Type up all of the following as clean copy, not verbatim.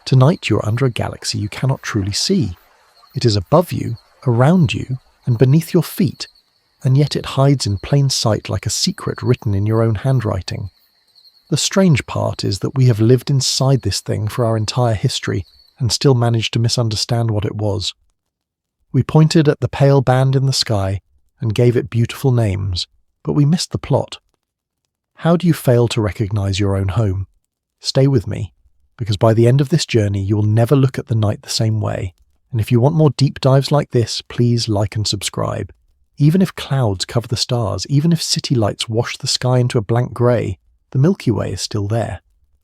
Tonight you're under a galaxy you cannot truly see. It is above you, around you, and beneath your feet, and yet it hides in plain sight like a secret written in your own handwriting. The strange part is that we have lived inside this thing for our entire history and still managed to misunderstand what it was. We pointed at the pale band in the sky and gave it beautiful names, but we missed the plot. How do you fail to recognize your own home? Stay with me, because by the end of this journey you will never look at the night the same way, and if you want more deep dives like this, please like and subscribe. Even if clouds cover the stars, even if city lights wash the sky into a blank grey, the Milky Way is still there,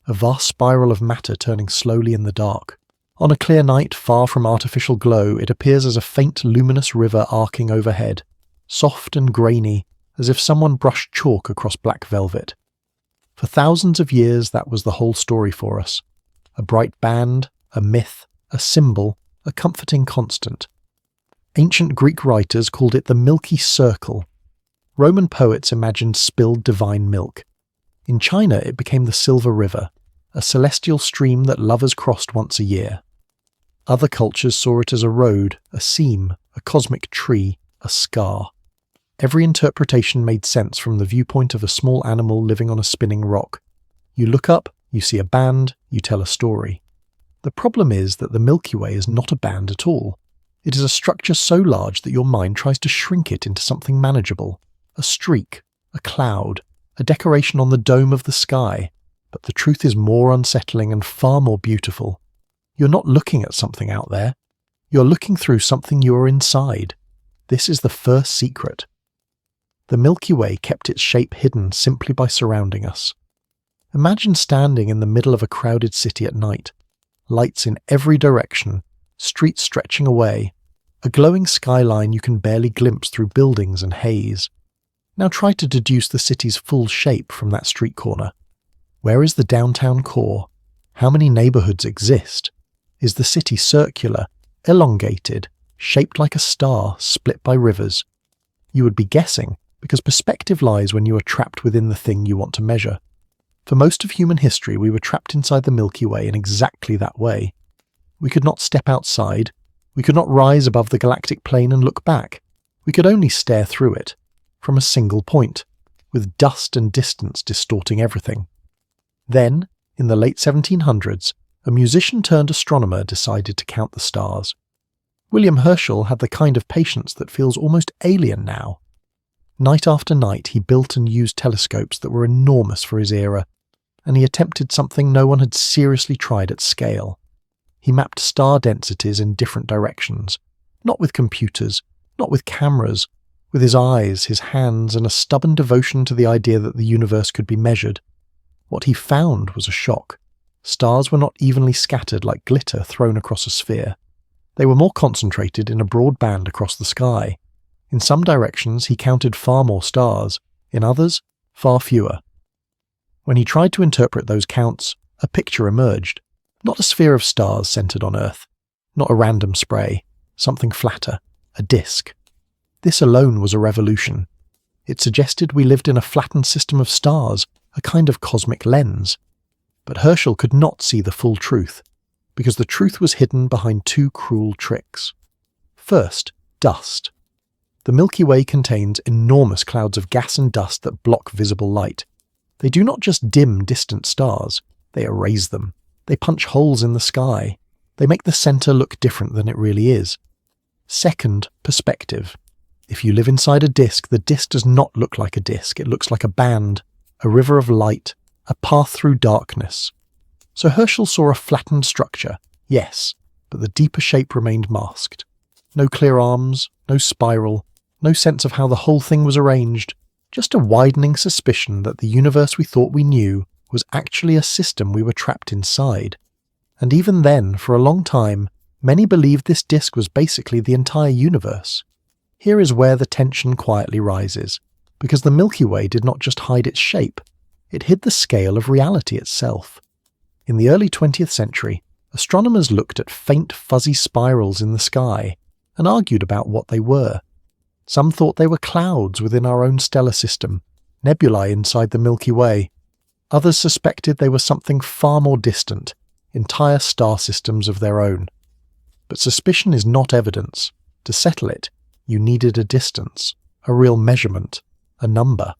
a vast spiral of matter turning slowly in the dark. On a clear night, far from artificial glow, it appears as a faint luminous river arcing overhead, soft and grainy, as if someone brushed chalk across black velvet. For thousands of years that was the whole story for us. A bright band, a myth, a symbol, a comforting constant. Ancient Greek writers called it the Milky Circle. Roman poets imagined spilled divine milk. In China it became the Silver River, a celestial stream that lovers crossed once a year. Other cultures saw it as a road, a seam, a cosmic tree, a scar. Every interpretation made sense from the viewpoint of a small animal living on a spinning rock. You look up, you see a band, you tell a story. The problem is that the Milky Way is not a band at all. It is a structure so large that your mind tries to shrink it into something manageable. A streak, a cloud, a decoration on the dome of the sky. But the truth is more unsettling and far more beautiful. You're not looking at something out there. You're looking through something you are inside. This is the first secret. The Milky Way kept its shape hidden simply by surrounding us. Imagine standing in the middle of a crowded city at night. Lights in every direction, streets stretching away, a glowing skyline you can barely glimpse through buildings and haze. Now try to deduce the city's full shape from that street corner. Where is the downtown core? How many neighborhoods exist? Is the city circular, elongated, shaped like a star split by rivers? You would be guessing, because perspective lies when you are trapped within the thing you want to measure. For most of human history, we were trapped inside the Milky Way in exactly that way. We could not step outside. We could not rise above the galactic plane and look back. We could only stare through it, from a single point, with dust and distance distorting everything. Then, in the late 1700s, a musician-turned-astronomer decided to count the stars. William Herschel had the kind of patience that feels almost alien now. Night after night he built and used telescopes that were enormous for his era, and he attempted something no one had seriously tried at scale. He mapped star densities in different directions, not with computers, not with cameras, with his eyes, his hands, and a stubborn devotion to the idea that the universe could be measured. What he found was a shock. Stars were not evenly scattered like glitter thrown across a sphere. They were more concentrated in a broad band across the sky. In some directions he counted far more stars, in others, far fewer. When he tried to interpret those counts, a picture emerged. Not a sphere of stars centered on Earth, not a random spray, something flatter, a disk. This alone was a revolution. It suggested we lived in a flattened system of stars, a kind of cosmic lens. But Herschel could not see the full truth, because the truth was hidden behind two cruel tricks. First, dust. The Milky Way contains enormous clouds of gas and dust that block visible light. They do not just dim distant stars, they erase them. They punch holes in the sky. They make the center look different than it really is. Second, perspective. If you live inside a disk, the disk does not look like a disk. It looks like a band, a river of light, a path through darkness. So Herschel saw a flattened structure, yes, but the deeper shape remained masked. No clear arms, no spiral, no sense of how the whole thing was arranged, just a widening suspicion that the universe we thought we knew was actually a system we were trapped inside. And even then, for a long time, many believed this disk was basically the entire universe. Here is where the tension quietly rises, because the Milky Way did not just hide its shape, it hid the scale of reality itself. In the early 20th century, astronomers looked at faint fuzzy spirals in the sky and argued about what they were. Some thought they were clouds within our own stellar system, nebulae inside the Milky Way. Others suspected they were something far more distant, entire star systems of their own. But suspicion is not evidence. To settle it, you needed a distance, a real measurement, a number.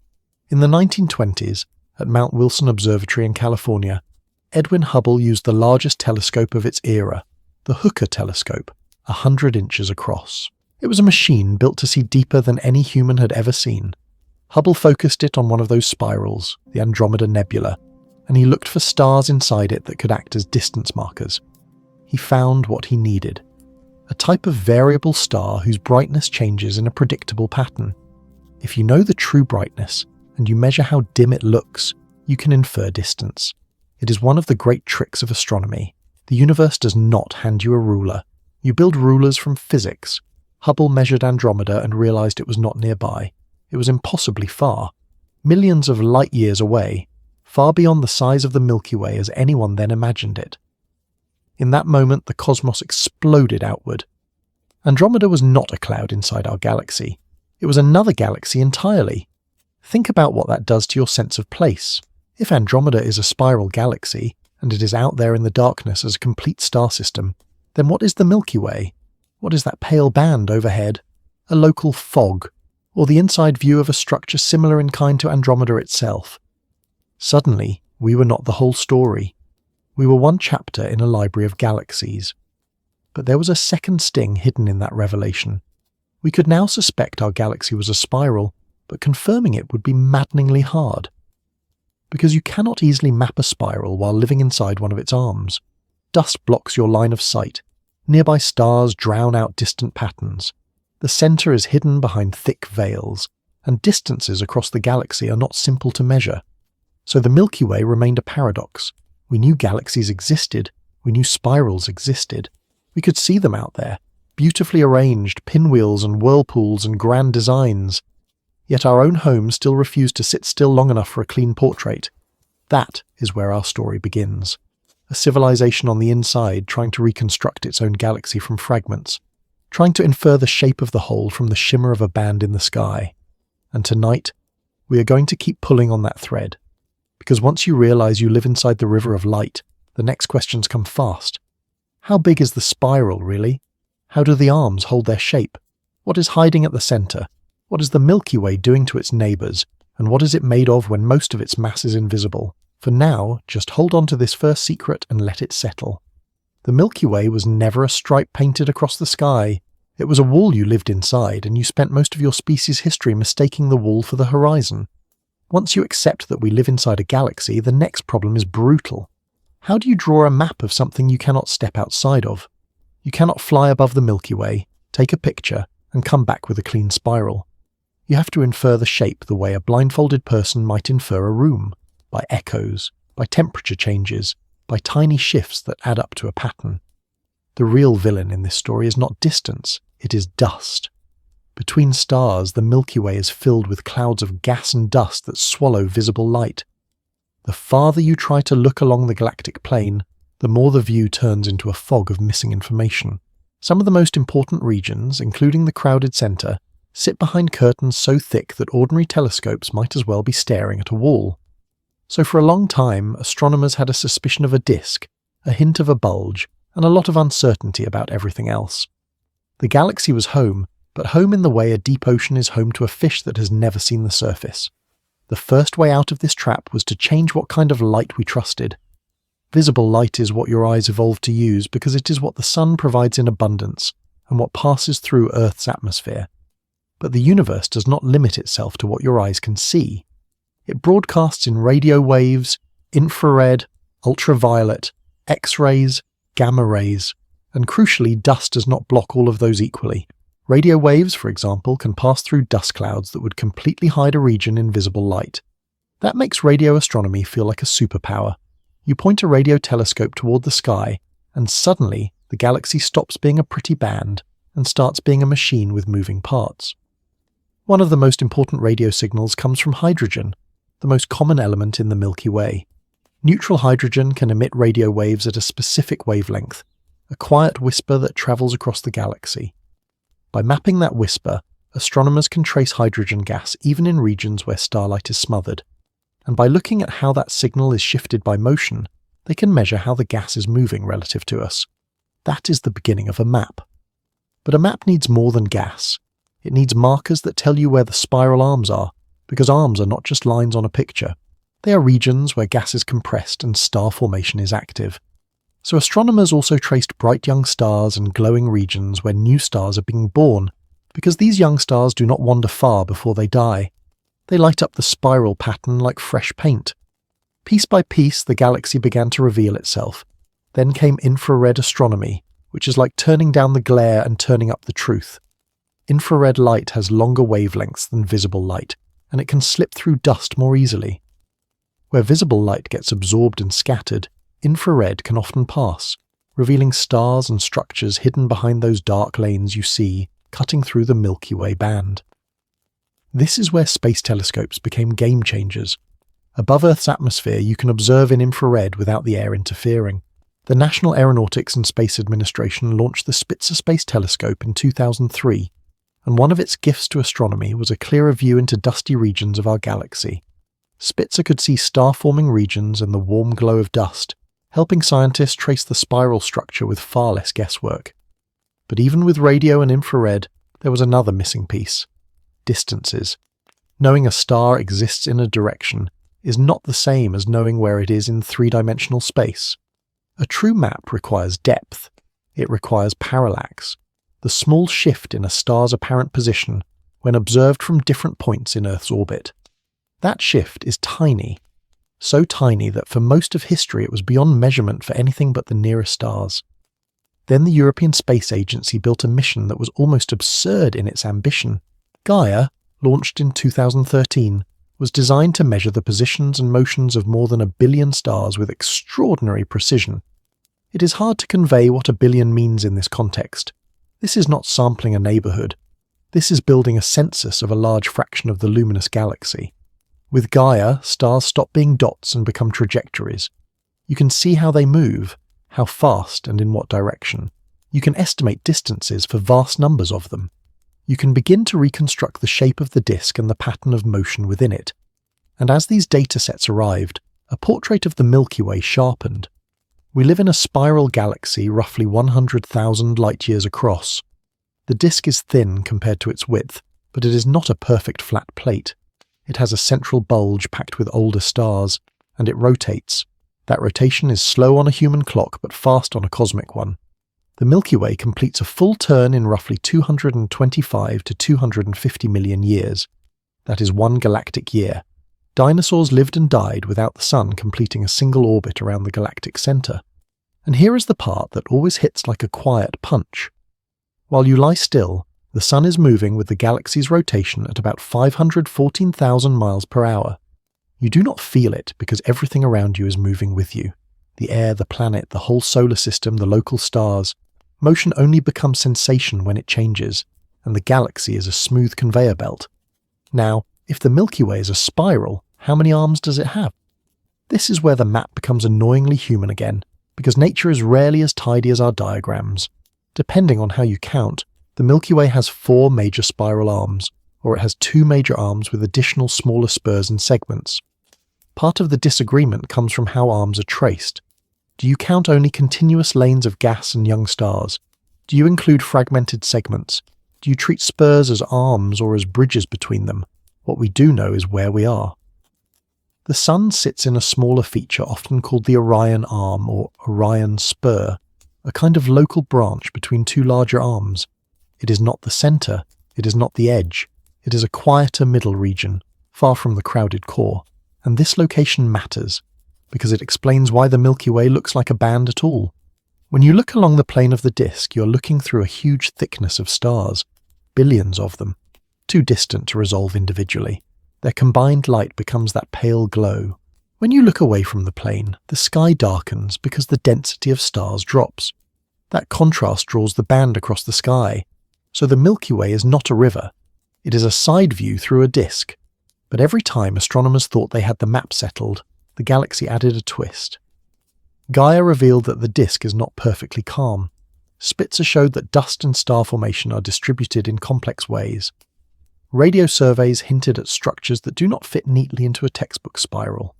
In the 1920s, at Mount Wilson Observatory in California, Edwin Hubble used the largest telescope of its era, the Hooker telescope, 100 inches across. It was a machine built to see deeper than any human had ever seen. Hubble focused it on one of those spirals, the Andromeda Nebula, and he looked for stars inside it that could act as distance markers. He found what he needed, a type of variable star whose brightness changes in a predictable pattern. If you know the true brightness, and you measure how dim it looks, you can infer distance. It is one of the great tricks of astronomy. The universe does not hand you a ruler. You build rulers from physics. Hubble measured Andromeda and realized it was not nearby. It was impossibly far, millions of light years away, far beyond the size of the Milky Way as anyone then imagined it. In that moment, the cosmos exploded outward. Andromeda was not a cloud inside our galaxy. It was another galaxy entirely. Think about what that does to your sense of place. If Andromeda is a spiral galaxy, and it is out there in the darkness as a complete star system, then what is the Milky Way? What is that pale band overhead? A local fog, or the inside view of a structure similar in kind to Andromeda itself. Suddenly, we were not the whole story. We were one chapter in a library of galaxies. But there was a second sting hidden in that revelation. We could now suspect our galaxy was a spiral, but confirming it would be maddeningly hard. Because you cannot easily map a spiral while living inside one of its arms. Dust blocks your line of sight. Nearby stars drown out distant patterns. The centre is hidden behind thick veils, and distances across the galaxy are not simple to measure. So the Milky Way remained a paradox. We knew galaxies existed. We knew spirals existed. We could see them out there, beautifully arranged, pinwheels and whirlpools and grand designs. Yet our own home still refused to sit still long enough for a clean portrait. That is where our story begins. A civilization on the inside trying to reconstruct its own galaxy from fragments, trying to infer the shape of the whole from the shimmer of a band in the sky. And tonight, we are going to keep pulling on that thread. Because once you realize you live inside the river of light, the next questions come fast. How big is the spiral, really? How do the arms hold their shape? What is hiding at the center? What is the Milky Way doing to its neighbors? And what is it made of when most of its mass is invisible? For now, just hold on to this first secret and let it settle. The Milky Way was never a stripe painted across the sky. It was a wall you lived inside, and you spent most of your species' history mistaking the wall for the horizon. Once you accept that we live inside a galaxy, the next problem is brutal. How do you draw a map of something you cannot step outside of? You cannot fly above the Milky Way, take a picture, and come back with a clean spiral. You have to infer the shape the way a blindfolded person might infer a room, by echoes, by temperature changes, by tiny shifts that add up to a pattern. The real villain in this story is not distance, it is dust. Between stars, the Milky Way is filled with clouds of gas and dust that swallow visible light. The farther you try to look along the galactic plane, the more the view turns into a fog of missing information. Some of the most important regions, including the crowded center, sit behind curtains so thick that ordinary telescopes might as well be staring at a wall. So for a long time, astronomers had a suspicion of a disk, a hint of a bulge, and a lot of uncertainty about everything else. The galaxy was home, but home in the way a deep ocean is home to a fish that has never seen the surface. The first way out of this trap was to change what kind of light we trusted. Visible light is what your eyes evolved to use because it is what the sun provides in abundance and what passes through Earth's atmosphere. But the universe does not limit itself to what your eyes can see. It broadcasts in radio waves, infrared, ultraviolet, X-rays, gamma rays, and crucially, dust does not block all of those equally. Radio waves, for example, can pass through dust clouds that would completely hide a region in visible light. That makes radio astronomy feel like a superpower. You point a radio telescope toward the sky, and suddenly the galaxy stops being a pretty band and starts being a machine with moving parts. One of the most important radio signals comes from hydrogen, the most common element in the Milky Way. Neutral hydrogen can emit radio waves at a specific wavelength, a quiet whisper that travels across the galaxy. By mapping that whisper, astronomers can trace hydrogen gas even in regions where starlight is smothered. And by looking at how that signal is shifted by motion, They can measure how the gas is moving relative to us. That is the beginning of a map. But a map needs more than gas. It needs markers that tell you where the spiral arms are, because arms are not just lines on a picture. They are regions where gas is compressed and star formation is active. So astronomers also traced bright young stars and glowing regions where new stars are being born, because these young stars do not wander far before they die. They light up the spiral pattern like fresh paint. Piece by piece, the galaxy began to reveal itself. Then came infrared astronomy, which is like turning down the glare and turning up the truth. Infrared light has longer wavelengths than visible light, and it can slip through dust more easily. Where visible light gets absorbed and scattered, infrared can often pass, revealing stars and structures hidden behind those dark lanes you see cutting through the Milky Way band. This is where space telescopes became game changers. Above Earth's atmosphere, you can observe in infrared without the air interfering. The National Aeronautics and Space Administration launched the Spitzer Space Telescope in 2003, and one of its gifts to astronomy was a clearer view into dusty regions of our galaxy. Spitzer could see star-forming regions and the warm glow of dust, helping scientists trace the spiral structure with far less guesswork. But even with radio and infrared, there was another missing piece: distances. Knowing a star exists in a direction is not the same as knowing where it is in three-dimensional space. A true map requires depth. It requires parallax, the small shift in a star's apparent position when observed from different points in Earth's orbit. That shift is tiny, so tiny that for most of history it was beyond measurement for anything but the nearest stars. Then the European Space Agency built a mission that was almost absurd in its ambition. Gaia, launched in 2013, was designed to measure the positions and motions of more than 1 billion stars with extraordinary precision. It is hard to convey what 1 billion means in this context. This is not sampling a neighborhood. This is building a census of a large fraction of the luminous galaxy. With Gaia, stars stop being dots and become trajectories. You can see how they move, how fast and in what direction. You can estimate distances for vast numbers of them. You can begin to reconstruct the shape of the disk and the pattern of motion within it. And as these datasets arrived, a portrait of the Milky Way sharpened. We live in a spiral galaxy roughly 100,000 light-years across. The disk is thin compared to its width, but it is not a perfect flat plate. It has a central bulge packed with older stars, and it rotates. That rotation is slow on a human clock but fast on a cosmic one. The Milky Way completes a full turn in roughly 225 to 250 million years. That is 1 galactic year. Dinosaurs lived and died without the Sun completing a single orbit around the galactic center. And here is the part that always hits like a quiet punch. While you lie still, the Sun is moving with the galaxy's rotation at about 514,000 miles per hour. You do not feel it because everything around you is moving with you. The air, the planet, the whole solar system, the local stars. Motion only becomes sensation when it changes, and the galaxy is a smooth conveyor belt. Now, if the Milky Way is a spiral, how many arms does it have? This is where the map becomes annoyingly human again, because nature is rarely as tidy as our diagrams. Depending on how you count, the Milky Way has 4 major spiral arms, or it has 2 major arms with additional smaller spurs and segments. Part of the disagreement comes from how arms are traced. Do you count only continuous lanes of gas and young stars? Do you include fragmented segments? Do you treat spurs as arms or as bridges between them? What we do know is where we are. The Sun sits in a smaller feature often called the Orion Arm or Orion Spur, a kind of local branch between 2 larger arms. It is not the center, it is not the edge, it is a quieter middle region, far from the crowded core. And this location matters, because it explains why the Milky Way looks like a band at all. When you look along the plane of the disk, you're looking through a huge thickness of stars, billions of them, too distant to resolve individually. Their combined light becomes that pale glow. When you look away from the plane, the sky darkens because the density of stars drops. That contrast draws the band across the sky. So the Milky Way is not a river. It is a side view through a disk. But every time astronomers thought they had the map settled, the galaxy added a twist. Gaia revealed that the disk is not perfectly calm. Spitzer showed that dust and star formation are distributed in complex ways. Radio surveys hinted at structures that do not fit neatly into a textbook spiral.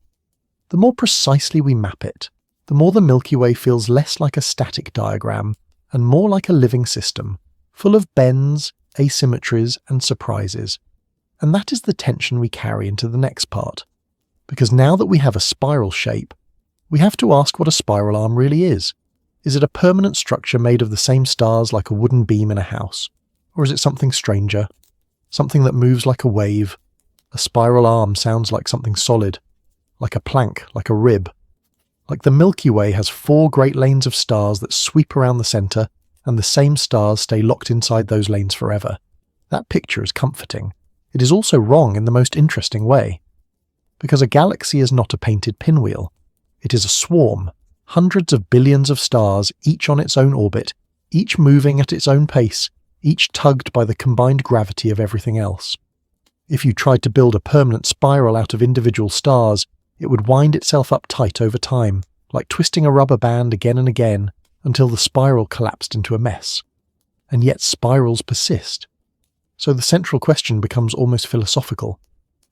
The more precisely we map it, the more the Milky Way feels less like a static diagram and more like a living system, full of bends, asymmetries, and surprises. And that is the tension we carry into the next part. Because now that we have a spiral shape, we have to ask what a spiral arm really is. Is it a permanent structure made of the same stars like a wooden beam in a house? Or is it something stranger? Something that moves like a wave? A spiral arm sounds like something solid, like a plank, like a rib. Like the Milky Way has 4 great lanes of stars that sweep around the centre, and the same stars stay locked inside those lanes forever. That picture is comforting. It is also wrong in the most interesting way. Because a galaxy is not a painted pinwheel. It is a swarm, hundreds of billions of stars, each on its own orbit, each moving at its own pace, each tugged by the combined gravity of everything else. If you tried to build a permanent spiral out of individual stars, it would wind itself up tight over time, like twisting a rubber band again and again, until the spiral collapsed into a mess. And yet spirals persist. So the central question becomes almost philosophical.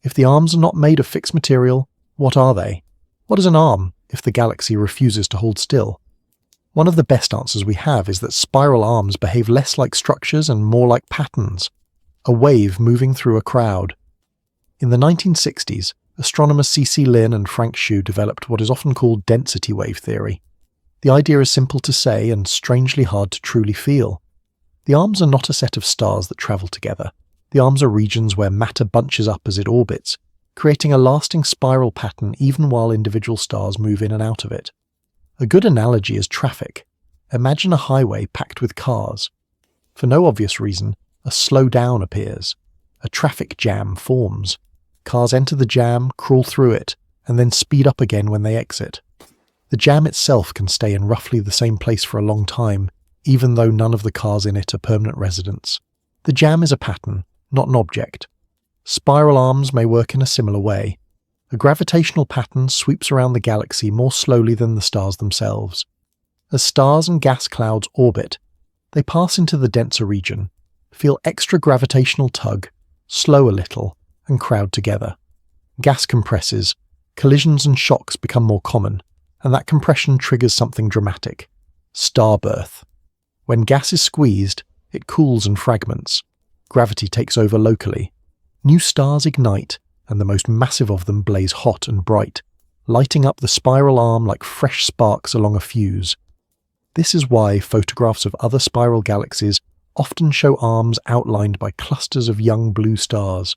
If the arms are not made of fixed material, what are they? What is an arm if the galaxy refuses to hold still? One of the best answers we have is that spiral arms behave less like structures and more like patterns. A wave moving through a crowd. In the 1960s, astronomers C.C. Lin and Frank Hsu developed what is often called density wave theory. The idea is simple to say and strangely hard to truly feel. The arms are not a set of stars that travel together. The arms are regions where matter bunches up as it orbits, creating a lasting spiral pattern even while individual stars move in and out of it. A good analogy is traffic. Imagine a highway packed with cars. For no obvious reason, a slowdown appears. A traffic jam forms. Cars enter the jam, crawl through it, and then speed up again when they exit. The jam itself can stay in roughly the same place for a long time, even though none of the cars in it are permanent residents. The jam is a pattern, not an object. Spiral arms may work in a similar way. A gravitational pattern sweeps around the galaxy more slowly than the stars themselves. As stars and gas clouds orbit, they pass into the denser region, feel extra gravitational tug, slow a little, and crowd together. Gas compresses, collisions and shocks become more common, and that compression triggers something dramatic. Starbirth. When gas is squeezed, it cools and fragments. Gravity takes over locally. New stars ignite, and the most massive of them blaze hot and bright, lighting up the spiral arm like fresh sparks along a fuse. This is why photographs of other spiral galaxies often show arms outlined by clusters of young blue stars.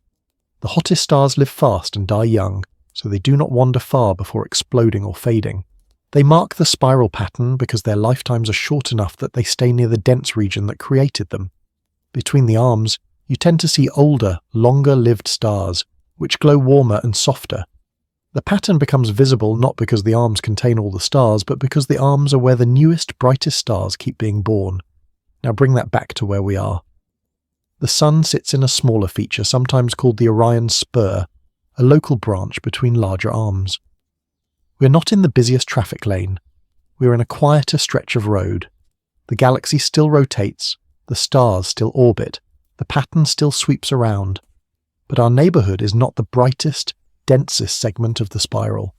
The hottest stars live fast and die young, so they do not wander far before exploding or fading. They mark the spiral pattern because their lifetimes are short enough that they stay near the dense region that created them. Between the arms, you tend to see older, longer-lived stars, which glow warmer and softer. The pattern becomes visible not because the arms contain all the stars, but because the arms are where the newest, brightest stars keep being born. Now bring that back to where we are. The Sun sits in a smaller feature, sometimes called the Orion Spur, a local branch between larger arms. We're not in the busiest traffic lane. We're in a quieter stretch of road. The galaxy still rotates, the stars still orbit, the pattern still sweeps around. But our neighbourhood is not the brightest, densest segment of the spiral.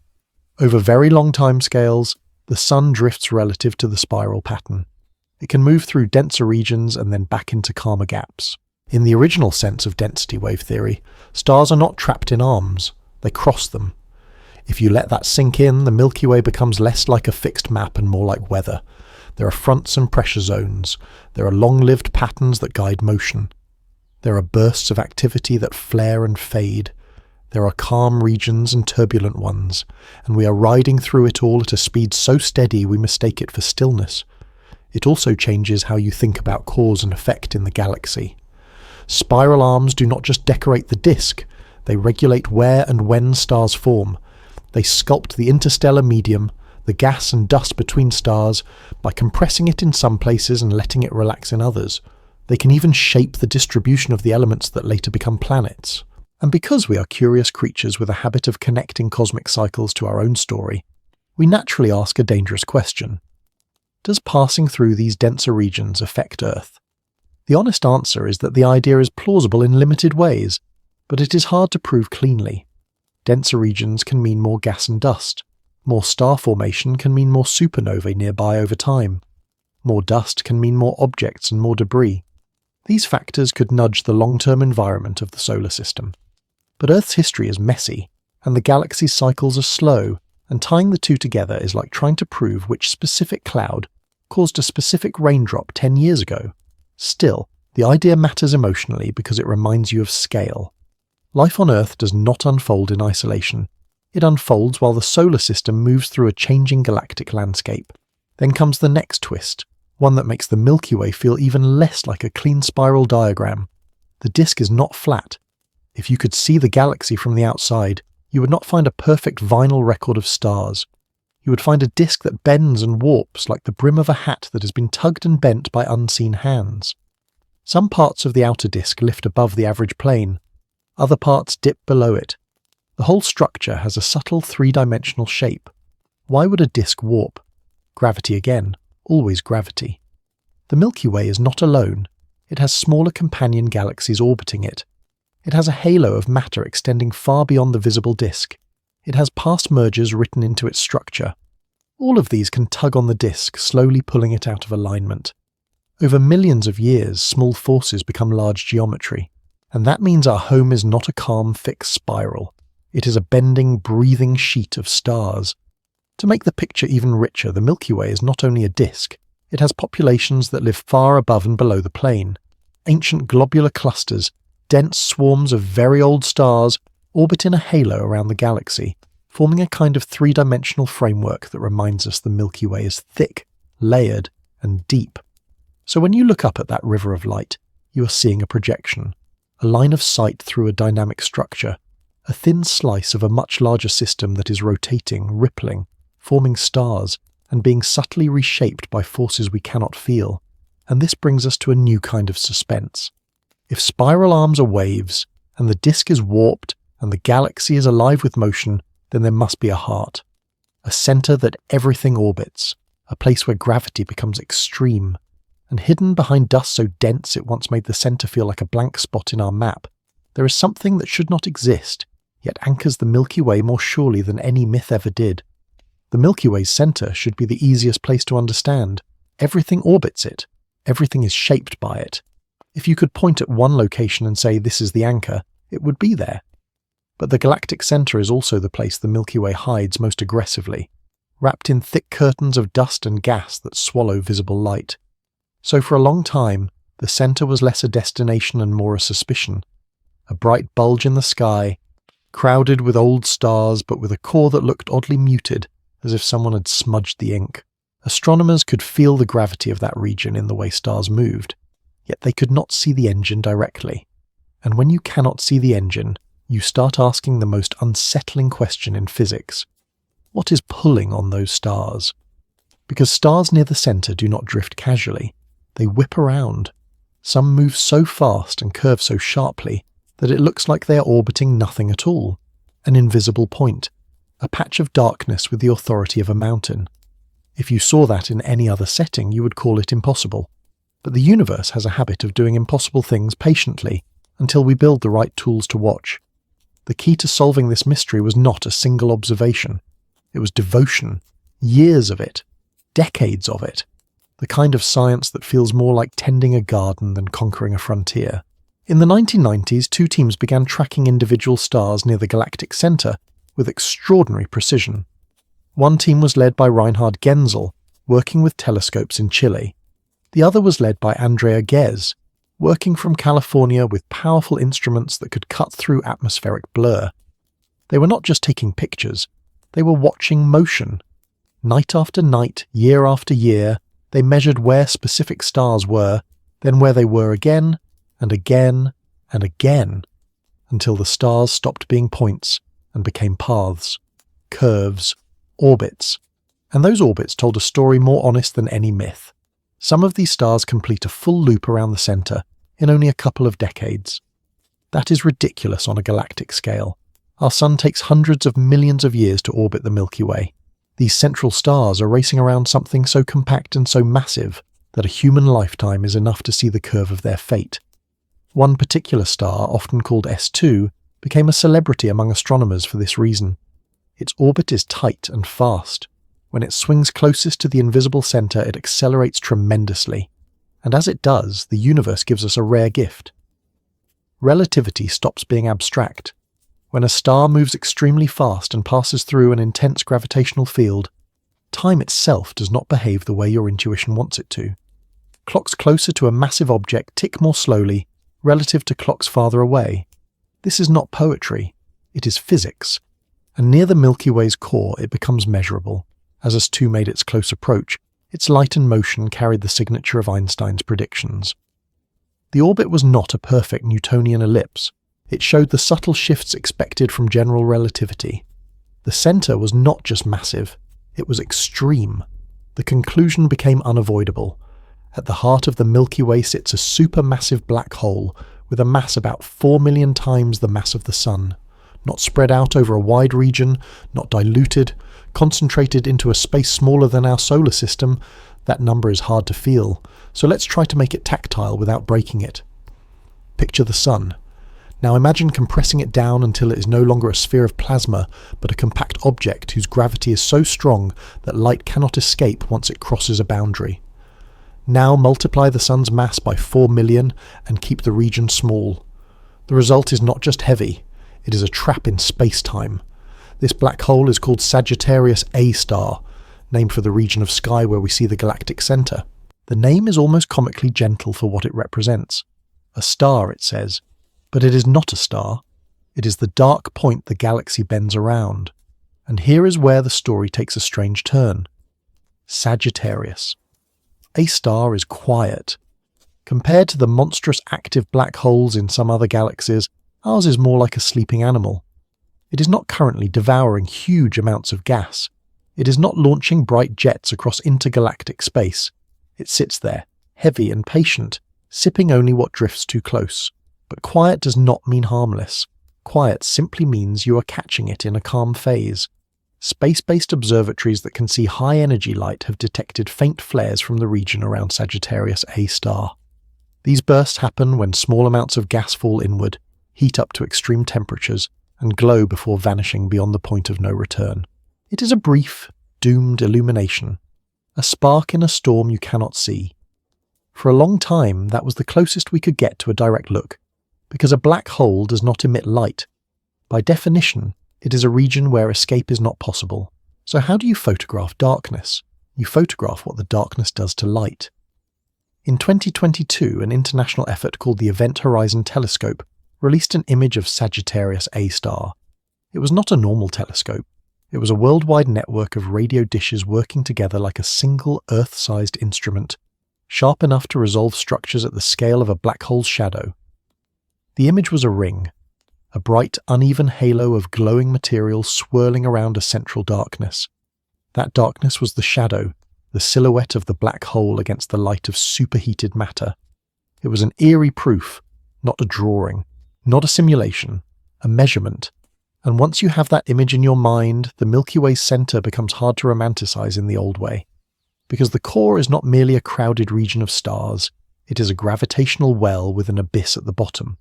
Over very long timescales, the Sun drifts relative to the spiral pattern. It can move through denser regions and then back into calmer gaps. In the original sense of density wave theory, stars are not trapped in arms, they cross them. If you let that sink in, the Milky Way becomes less like a fixed map and more like weather. There are fronts and pressure zones. There are long-lived patterns that guide motion. There are bursts of activity that flare and fade. There are calm regions and turbulent ones, and we are riding through it all at a speed so steady we mistake it for stillness. It also changes how you think about cause and effect in the galaxy. Spiral arms do not just decorate the disk, they regulate where and when stars form. They sculpt the interstellar medium, the gas and dust between stars, by compressing it in some places and letting it relax in others. They can even shape the distribution of the elements that later become planets. And because we are curious creatures with a habit of connecting cosmic cycles to our own story, we naturally ask a dangerous question. Does passing through these denser regions affect Earth? The honest answer is that the idea is plausible in limited ways, but it is hard to prove cleanly. Denser regions can mean more gas and dust. More star formation can mean more supernovae nearby over time. More dust can mean more objects and more debris. These factors could nudge the long-term environment of the solar system. But Earth's history is messy, and the galaxy's cycles are slow, and tying the two together is like trying to prove which specific cloud caused a specific raindrop 10 years ago. Still, the idea matters emotionally because it reminds you of scale. Life on Earth does not unfold in isolation. It unfolds while the solar system moves through a changing galactic landscape. Then comes the next twist, one that makes the Milky Way feel even less like a clean spiral diagram. The disk is not flat. If you could see the galaxy from the outside, you would not find a perfect vinyl record of stars. You would find a disk that bends and warps like the brim of a hat that has been tugged and bent by unseen hands. Some parts of the outer disk lift above the average plane. Other parts dip below it. The whole structure has a subtle three-dimensional shape. Why would a disk warp? Gravity again, always gravity. The Milky Way is not alone. It has smaller companion galaxies orbiting it. It has a halo of matter extending far beyond the visible disk. It has past mergers written into its structure. All of these can tug on the disk, slowly pulling it out of alignment. Over millions of years, small forces become large geometry. And that means our home is not a calm, fixed spiral. It is a bending, breathing sheet of stars. To make the picture even richer, the Milky Way is not only a disk. It has populations that live far above and below the plane. Ancient globular clusters, dense swarms of very old stars, orbit in a halo around the galaxy, forming a kind of three-dimensional framework that reminds us the Milky Way is thick, layered, and deep. So when you look up at that river of light, you are seeing a projection, a line of sight through a dynamic structure, a thin slice of a much larger system that is rotating, rippling, forming stars, and being subtly reshaped by forces we cannot feel. And this brings us to a new kind of suspense. If spiral arms are waves, and the disk is warped, and the galaxy is alive with motion, then there must be a heart. A center that everything orbits, a place where gravity becomes extreme. And hidden behind dust so dense it once made the center feel like a blank spot in our map, there is something that should not exist, yet anchors the Milky Way more surely than any myth ever did. The Milky Way's center should be the easiest place to understand. Everything orbits it. Everything is shaped by it. If you could point at one location and say this is the anchor, it would be there. But the galactic center is also the place the Milky Way hides most aggressively, wrapped in thick curtains of dust and gas that swallow visible light. So for a long time, the center was less a destination and more a suspicion. A bright bulge in the sky, crowded with old stars but with a core that looked oddly muted, as if someone had smudged the ink. Astronomers could feel the gravity of that region in the way stars moved, yet they could not see the engine directly. And when you cannot see the engine, you start asking the most unsettling question in physics. What is pulling on those stars? Because stars near the center do not drift casually. They whip around. Some move so fast and curve so sharply that it looks like they are orbiting nothing at all, an invisible point, a patch of darkness with the authority of a mountain. If you saw that in any other setting, you would call it impossible. But the universe has a habit of doing impossible things patiently until we build the right tools to watch. The key to solving this mystery was not a single observation. It was devotion, years of it, decades of it. The kind of science that feels more like tending a garden than conquering a frontier. In the 1990s, two teams began tracking individual stars near the galactic center with extraordinary precision. One team was led by Reinhard Genzel, working with telescopes in Chile. The other was led by Andrea Ghez, working from California with powerful instruments that could cut through atmospheric blur. They were not just taking pictures, they were watching motion. Night after night, year after year, they measured where specific stars were, then where they were again, and again, and again, until the stars stopped being points and became paths, curves, orbits. And those orbits told a story more honest than any myth. Some of these stars complete a full loop around the center in only a couple of decades. That is ridiculous on a galactic scale. Our sun takes hundreds of millions of years to orbit the Milky Way. These central stars are racing around something so compact and so massive that a human lifetime is enough to see the curve of their fate. One particular star, often called S2, became a celebrity among astronomers for this reason. Its orbit is tight and fast. When it swings closest to the invisible center, it accelerates tremendously. And as it does, the universe gives us a rare gift. Relativity stops being abstract. When a star moves extremely fast and passes through an intense gravitational field, time itself does not behave the way your intuition wants it to. Clocks closer to a massive object tick more slowly relative to clocks farther away. This is not poetry, it is physics. And near the Milky Way's core, it becomes measurable. As us-2 made its close approach, its light and motion carried the signature of Einstein's predictions. The orbit was not a perfect Newtonian ellipse. It showed the subtle shifts expected from general relativity. The center was not just massive, it was extreme. The conclusion became unavoidable. At the heart of the Milky Way sits a supermassive black hole with a mass about 4 million times the mass of the Sun. Not spread out over a wide region, not diluted, concentrated into a space smaller than our solar system. That number is hard to feel, so let's try to make it tactile without breaking it. Picture the Sun. Now imagine compressing it down until it is no longer a sphere of plasma, but a compact object whose gravity is so strong that light cannot escape once it crosses a boundary. Now multiply the Sun's mass by 4 million and keep the region small. The result is not just heavy, it is a trap in space-time. This black hole is called Sagittarius A star, named for the region of sky where we see the galactic center. The name is almost comically gentle for what it represents. A star, it says. But it is not a star. It is the dark point the galaxy bends around. And here is where the story takes a strange turn. Sagittarius. A star is quiet. Compared to the monstrous active black holes in some other galaxies, ours is more like a sleeping animal. It is not currently devouring huge amounts of gas. It is not launching bright jets across intergalactic space. It sits there, heavy and patient, sipping only what drifts too close. But quiet does not mean harmless. Quiet simply means you are catching it in a calm phase. Space-based observatories that can see high-energy light have detected faint flares from the region around Sagittarius A star. These bursts happen when small amounts of gas fall inward, heat up to extreme temperatures, and glow before vanishing beyond the point of no return. It is a brief, doomed illumination, a spark in a storm you cannot see. For a long time, that was the closest we could get to a direct look, because a black hole does not emit light. By definition, it is a region where escape is not possible. So how do you photograph darkness? You photograph what the darkness does to light. In 2022, an international effort called the Event Horizon Telescope released an image of Sagittarius A star. It was not a normal telescope. It was a worldwide network of radio dishes working together like a single Earth-sized instrument, sharp enough to resolve structures at the scale of a black hole's shadow. The image was a ring, a bright, uneven halo of glowing material swirling around a central darkness. That darkness was the shadow, the silhouette of the black hole against the light of superheated matter. It was an eerie proof, not a drawing, not a simulation, a measurement. And once you have that image in your mind, the Milky Way's center becomes hard to romanticize in the old way. Because the core is not merely a crowded region of stars, it is a gravitational well with an abyss at the bottom.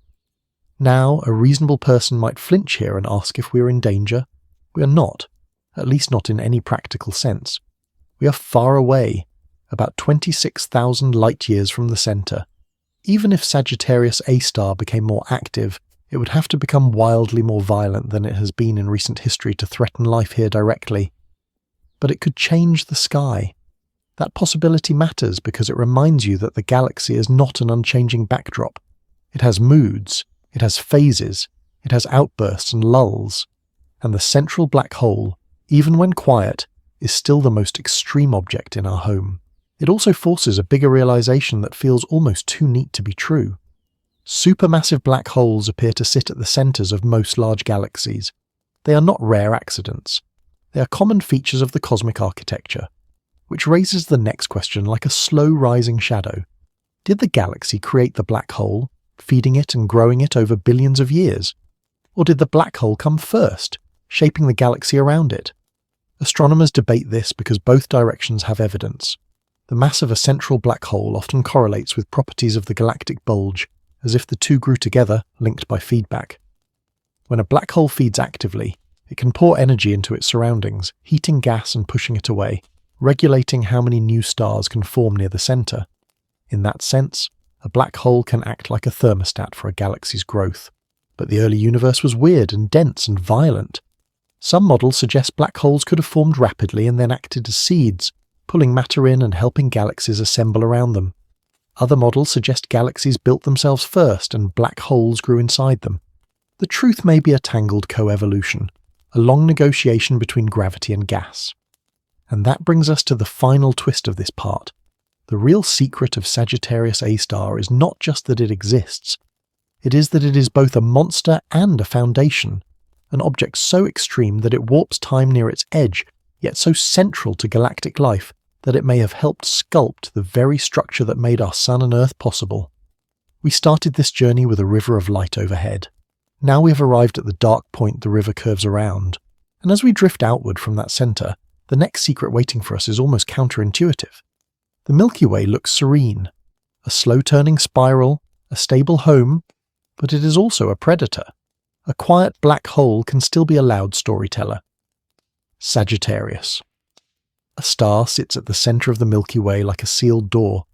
Now, a reasonable person might flinch here and ask if we are in danger. We are not, at least not in any practical sense. We are far away, about 26,000 light-years from the center. Even if Sagittarius A star became more active, it would have to become wildly more violent than it has been in recent history to threaten life here directly. But it could change the sky. That possibility matters because it reminds you that the galaxy is not an unchanging backdrop. It has moods. It has phases, it has outbursts and lulls, and the central black hole, even when quiet, is still the most extreme object in our home. It also forces a bigger realization that feels almost too neat to be true. Supermassive black holes appear to sit at the centers of most large galaxies. They are not rare accidents. They are common features of the cosmic architecture, which raises the next question like a slow rising shadow. Did the galaxy create the black hole, feeding it and growing it over billions of years? Or did the black hole come first, shaping the galaxy around it? Astronomers debate this because both directions have evidence. The mass of a central black hole often correlates with properties of the galactic bulge, as if the two grew together, linked by feedback. When a black hole feeds actively, It can pour energy into its surroundings, heating gas and pushing it away, regulating how many new stars can form near the center. In that sense, a black hole can act like a thermostat for a galaxy's growth. But the early universe was weird and dense and violent. Some models suggest black holes could have formed rapidly and then acted as seeds, pulling matter in and helping galaxies assemble around them. Other models suggest galaxies built themselves first and black holes grew inside them. The truth may be a tangled coevolution, a long negotiation between gravity and gas. And that brings us to the final twist of this part. The real secret of Sagittarius A star is not just that it exists. It is that it is both a monster and a foundation, an object so extreme that it warps time near its edge, yet so central to galactic life that it may have helped sculpt the very structure that made our Sun and Earth possible. We started this journey with a river of light overhead. Now we have arrived at the dark point the river curves around, and as we drift outward from that center, the next secret waiting for us is almost counterintuitive. The Milky Way looks serene, a slow-turning spiral, a stable home, but it is also a predator. A quiet black hole can still be a loud storyteller. Sagittarius. A star sits at the center of the Milky Way like a sealed door.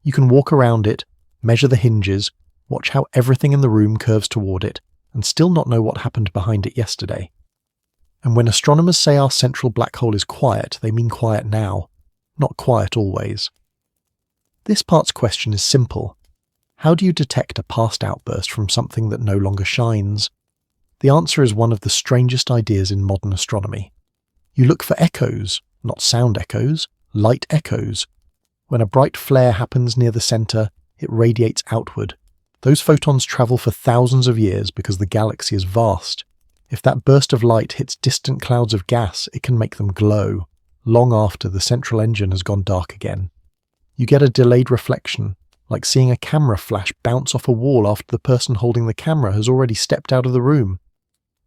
You can walk around it, measure the hinges, watch how everything in the room curves toward it, and still not know what happened behind it yesterday. And when astronomers say our central black hole is quiet, they mean quiet now, not quiet always. This part's question is simple. How do you detect a past outburst from something that no longer shines? The answer is one of the strangest ideas in modern astronomy. You look for echoes, not sound echoes, light echoes. When a bright flare happens near the center, it radiates outward. Those photons travel for thousands of years because the galaxy is vast. If that burst of light hits distant clouds of gas, it can make them glow, long after the central engine has gone dark again. You get a delayed reflection, like seeing a camera flash bounce off a wall after the person holding the camera has already stepped out of the room.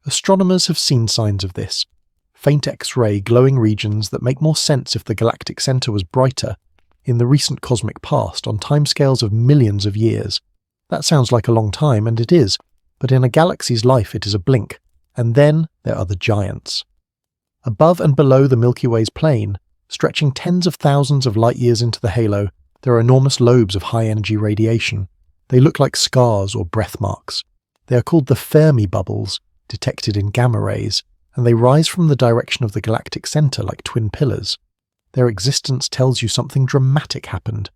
Astronomers have seen signs of this. Faint X-ray glowing regions that make more sense if the galactic center was brighter in the recent cosmic past on timescales of millions of years. That sounds like a long time, and it is, but in a galaxy's life it is a blink, and then there are the giants. Above and below the Milky Way's plane, stretching tens of thousands of light years into the halo, there are enormous lobes of high-energy radiation. They look like scars or breath marks. They are called the Fermi Bubbles, detected in gamma rays, and they rise from the direction of the galactic center like twin pillars. Their existence tells you something dramatic happened.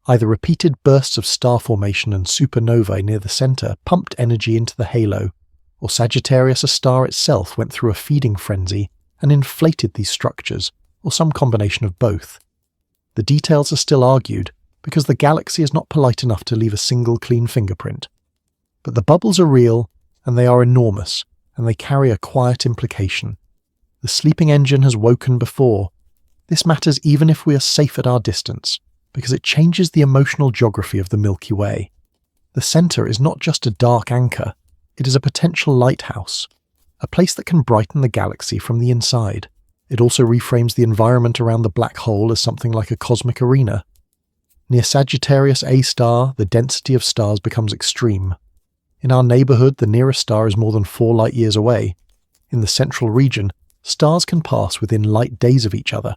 Either repeated bursts of star formation and supernovae near the center pumped energy into the halo, or Sagittarius A star itself went through a feeding frenzy and inflated these structures, or some combination of both. The details are still argued, because the galaxy is not polite enough to leave a single clean fingerprint. But the bubbles are real, and they are enormous, and they carry a quiet implication. The sleeping engine has woken before. This matters even if we are safe at our distance, because it changes the emotional geography of the Milky Way. The center is not just a dark anchor, it is a potential lighthouse, a place that can brighten the galaxy from the inside. It also reframes the environment around the black hole as something like a cosmic arena. Near Sagittarius A star, the density of stars becomes extreme. In our neighborhood, the nearest star is more than 4 light years away. In the central region, stars can pass within light days of each other.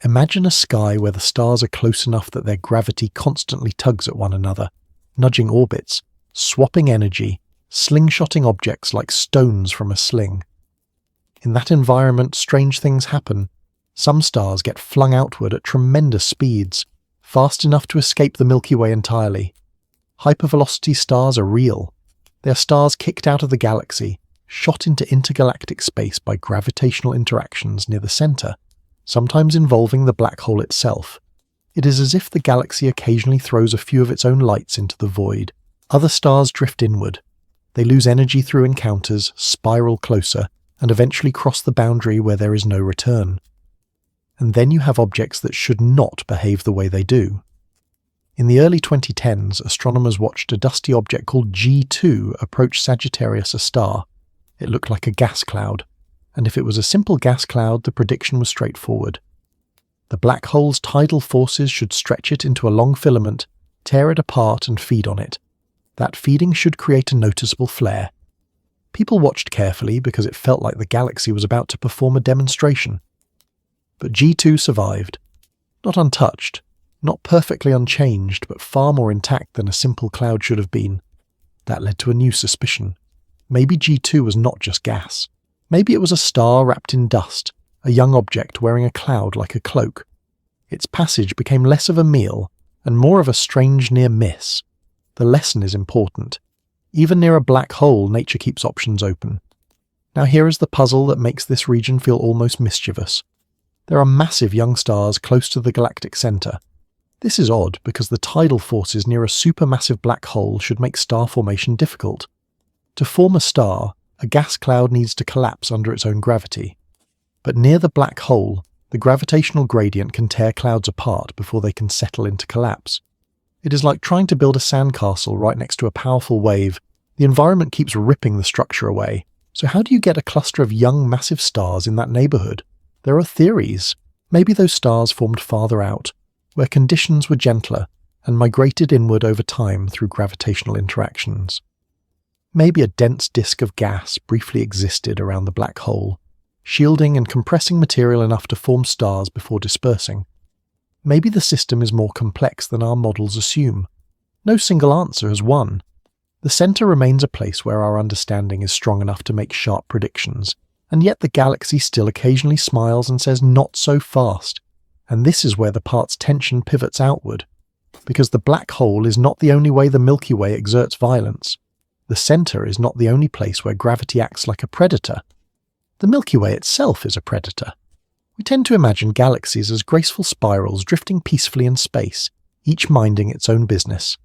Imagine a sky where the stars are close enough that their gravity constantly tugs at one another, nudging orbits, swapping energy, slingshotting objects like stones from a sling. In that environment, strange things happen. Some stars get flung outward at tremendous speeds, fast enough to escape the Milky Way entirely. Hypervelocity stars are real. They are stars kicked out of the galaxy, shot into intergalactic space by gravitational interactions near the center, sometimes involving the black hole itself. It is as if the galaxy occasionally throws a few of its own lights into the void. Other stars drift inward. They lose energy through encounters, spiral closer, and eventually cross the boundary where there is no return. And then you have objects that should not behave the way they do. In the early 2010s, astronomers watched a dusty object called G2 approach Sagittarius A star. It looked like a gas cloud, and if it was a simple gas cloud, the prediction was straightforward. The black hole's tidal forces should stretch it into a long filament, tear it apart and feed on it. That feeding should create a noticeable flare. People watched carefully because it felt like the galaxy was about to perform a demonstration. But G2 survived. Not untouched, not perfectly unchanged, but far more intact than a simple cloud should have been. That led to a new suspicion. Maybe G2 was not just gas. Maybe it was a star wrapped in dust, a young object wearing a cloud like a cloak. Its passage became less of a meal and more of a strange near miss. The lesson is important. Even near a black hole, nature keeps options open. Now here is the puzzle that makes this region feel almost mischievous. There are massive young stars close to the galactic center. This is odd because the tidal forces near a supermassive black hole should make star formation difficult. To form a star, a gas cloud needs to collapse under its own gravity. But near the black hole, the gravitational gradient can tear clouds apart before they can settle into collapse. It is like trying to build a sandcastle right next to a powerful wave. The environment keeps ripping the structure away. So how do you get a cluster of young massive stars in that neighborhood? There are theories. Maybe those stars formed farther out, where conditions were gentler and migrated inward over time through gravitational interactions. Maybe a dense disk of gas briefly existed around the black hole, shielding and compressing material enough to form stars before dispersing. Maybe the system is more complex than our models assume. No single answer has won. The center remains a place where our understanding is strong enough to make sharp predictions, and yet the galaxy still occasionally smiles and says not so fast. And this is where the part's tension pivots outward, because the black hole is not the only way the Milky Way exerts violence. The center is not the only place where gravity acts like a predator. The Milky Way itself is a predator. We tend to imagine galaxies as graceful spirals drifting peacefully in space, each minding its own business.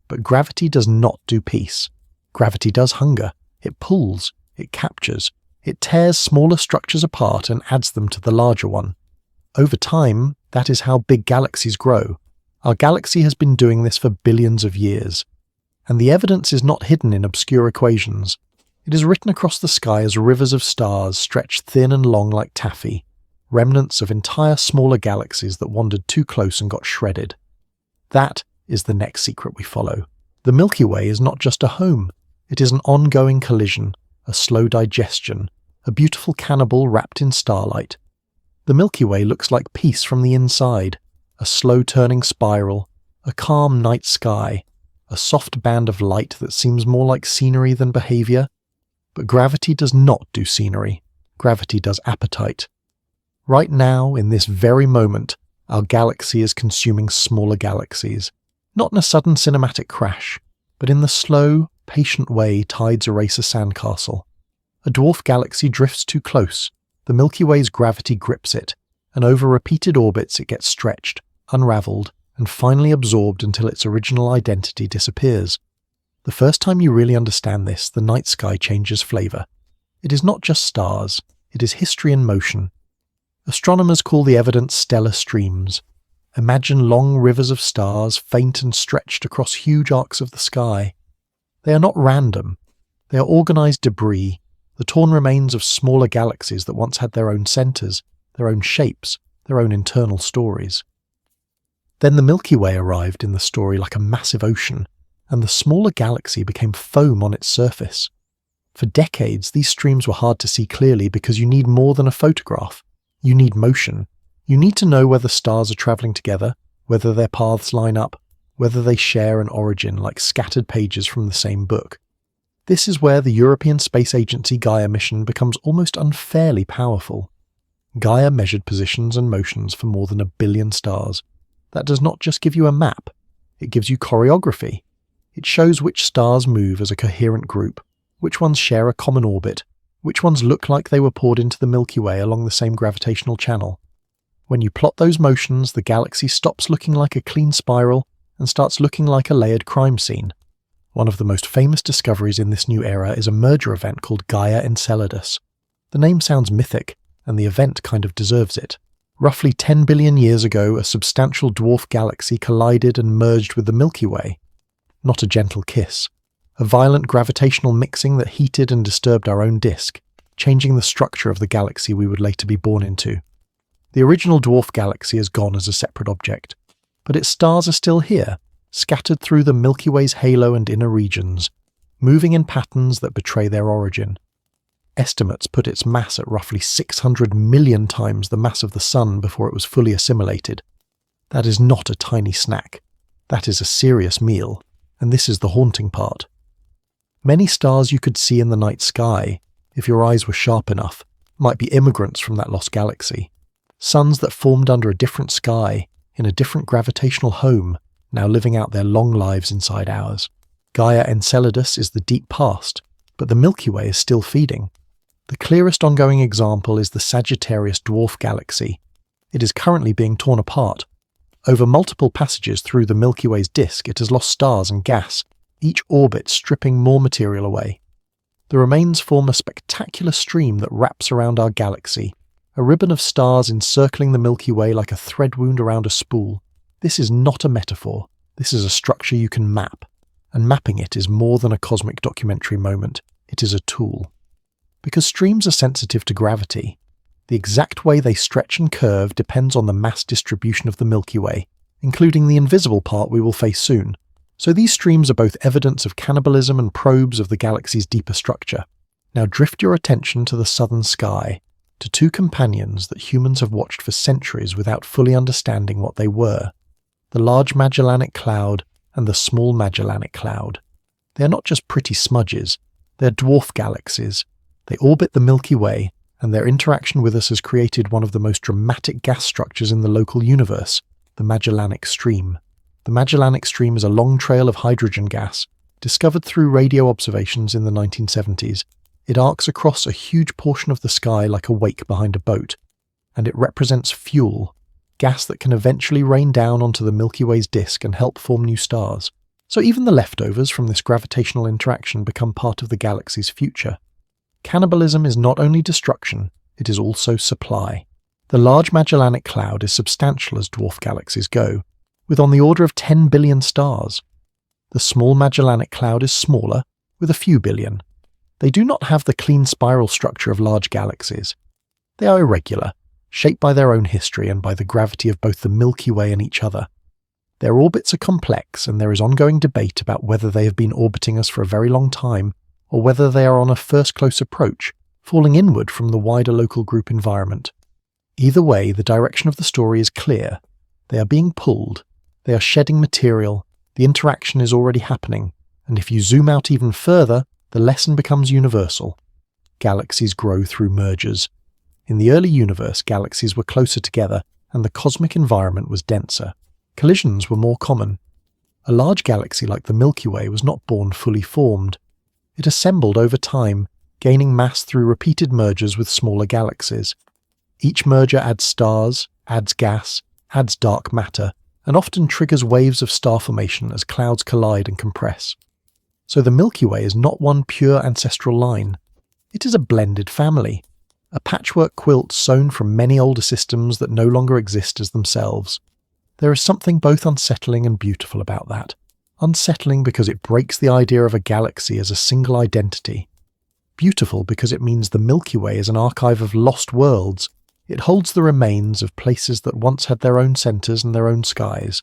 But gravity does not do peace. Gravity does hunger. It pulls. It captures. It tears smaller structures apart and adds them to the larger one. Over time, that is how big galaxies grow. Our galaxy has been doing this for billions of years. And the evidence is not hidden in obscure equations. It is written across the sky as rivers of stars stretched thin and long like taffy, remnants of entire smaller galaxies that wandered too close and got shredded. That is the next secret we follow. The Milky Way is not just a home. It is an ongoing collision, a slow digestion, a beautiful cannibal wrapped in starlight. The Milky Way looks like peace from the inside, a slow-turning spiral, a calm night sky, a soft band of light that seems more like scenery than behavior. But gravity does not do scenery. Gravity does appetite. Right now, in this very moment, our galaxy is consuming smaller galaxies. Not in a sudden cinematic crash, but in the slow, patient way tides erase a sandcastle. A dwarf galaxy drifts too close. The Milky Way's gravity grips it, and over repeated orbits it gets stretched, unraveled, and finally absorbed until its original identity disappears. The first time you really understand this, the night sky changes flavor. It is not just stars, it is history in motion. Astronomers call the evidence stellar streams. Imagine long rivers of stars, faint and stretched across huge arcs of the sky. They are not random. They are organized debris, the torn remains of smaller galaxies that once had their own centers, their own shapes, their own internal stories. Then the Milky Way arrived in the story like a massive ocean, and the smaller galaxy became foam on its surface. For decades, these streams were hard to see clearly because you need more than a photograph. You need motion. You need to know whether stars are traveling together, whether their paths line up, whether they share an origin like scattered pages from the same book. This is where the European Space Agency Gaia mission becomes almost unfairly powerful. Gaia measured positions and motions for more than 1 billion stars. That does not just give you a map, it gives you choreography. It shows which stars move as a coherent group, which ones share a common orbit, which ones look like they were poured into the Milky Way along the same gravitational channel. When you plot those motions, the galaxy stops looking like a clean spiral and starts looking like a layered crime scene. One of the most famous discoveries in this new era is a merger event called Gaia Enceladus. The name sounds mythic, and the event kind of deserves it. Roughly 10 billion years ago, a substantial dwarf galaxy collided and merged with the Milky Way. Not a gentle kiss. A violent gravitational mixing that heated and disturbed our own disk, changing the structure of the galaxy we would later be born into. The original dwarf galaxy is gone as a separate object, but its stars are still here, scattered through the Milky Way's halo and inner regions, moving in patterns that betray their origin. Estimates put its mass at roughly 600 million times the mass of the Sun before it was fully assimilated. That is not a tiny snack. That is a serious meal, and this is the haunting part. Many stars you could see in the night sky, if your eyes were sharp enough, might be immigrants from that lost galaxy. Suns that formed under a different sky, in a different gravitational home, now living out their long lives inside ours. Gaia Enceladus is the deep past, but the Milky Way is still feeding. The clearest ongoing example is the Sagittarius dwarf galaxy. It is currently being torn apart. Over multiple passages through the Milky Way's disk, it has lost stars and gas, each orbit stripping more material away. The remains form a spectacular stream that wraps around our galaxy, a ribbon of stars encircling the Milky Way like a thread wound around a spool. This is not a metaphor. This is a structure you can map, and mapping it is more than a cosmic documentary moment. It is a tool. Because streams are sensitive to gravity, the exact way they stretch and curve depends on the mass distribution of the Milky Way, including the invisible part we will face soon. So these streams are both evidence of cannibalism and probes of the galaxy's deeper structure. Now drift your attention to the southern sky, to two companions that humans have watched for centuries without fully understanding what they were: the Large Magellanic Cloud and the Small Magellanic Cloud. They are not just pretty smudges, they are dwarf galaxies. They orbit the Milky Way, and their interaction with us has created one of the most dramatic gas structures in the local universe, the Magellanic Stream. The Magellanic Stream is a long trail of hydrogen gas, discovered through radio observations in the 1970s. It arcs across a huge portion of the sky like a wake behind a boat, and it represents fuel, gas that can eventually rain down onto the Milky Way's disk and help form new stars. So even the leftovers from this gravitational interaction become part of the galaxy's future. Cannibalism is not only destruction, it is also supply. The Large Magellanic Cloud is substantial as dwarf galaxies go, with on the order of 10 billion stars. The Small Magellanic Cloud is smaller, with a few billion. They do not have the clean spiral structure of large galaxies. They are irregular, shaped by their own history and by the gravity of both the Milky Way and each other. Their orbits are complex, and there is ongoing debate about whether they have been orbiting us for a very long time, or whether they are on a first close approach, falling inward from the wider local group environment. Either way, the direction of the story is clear. They are being pulled, they are shedding material, the interaction is already happening, and if you zoom out even further, the lesson becomes universal. Galaxies grow through mergers. In the early universe, galaxies were closer together, and the cosmic environment was denser. Collisions were more common. A large galaxy like the Milky Way was not born fully formed. It assembled over time, gaining mass through repeated mergers with smaller galaxies. Each merger adds stars, adds gas, adds dark matter, and often triggers waves of star formation as clouds collide and compress. So the Milky Way is not one pure ancestral line. It is a blended family, a patchwork quilt sewn from many older systems that no longer exist as themselves. There is something both unsettling and beautiful about that. Unsettling because it breaks the idea of a galaxy as a single identity. Beautiful because it means the Milky Way is an archive of lost worlds. It holds the remains of places that once had their own centres and their own skies.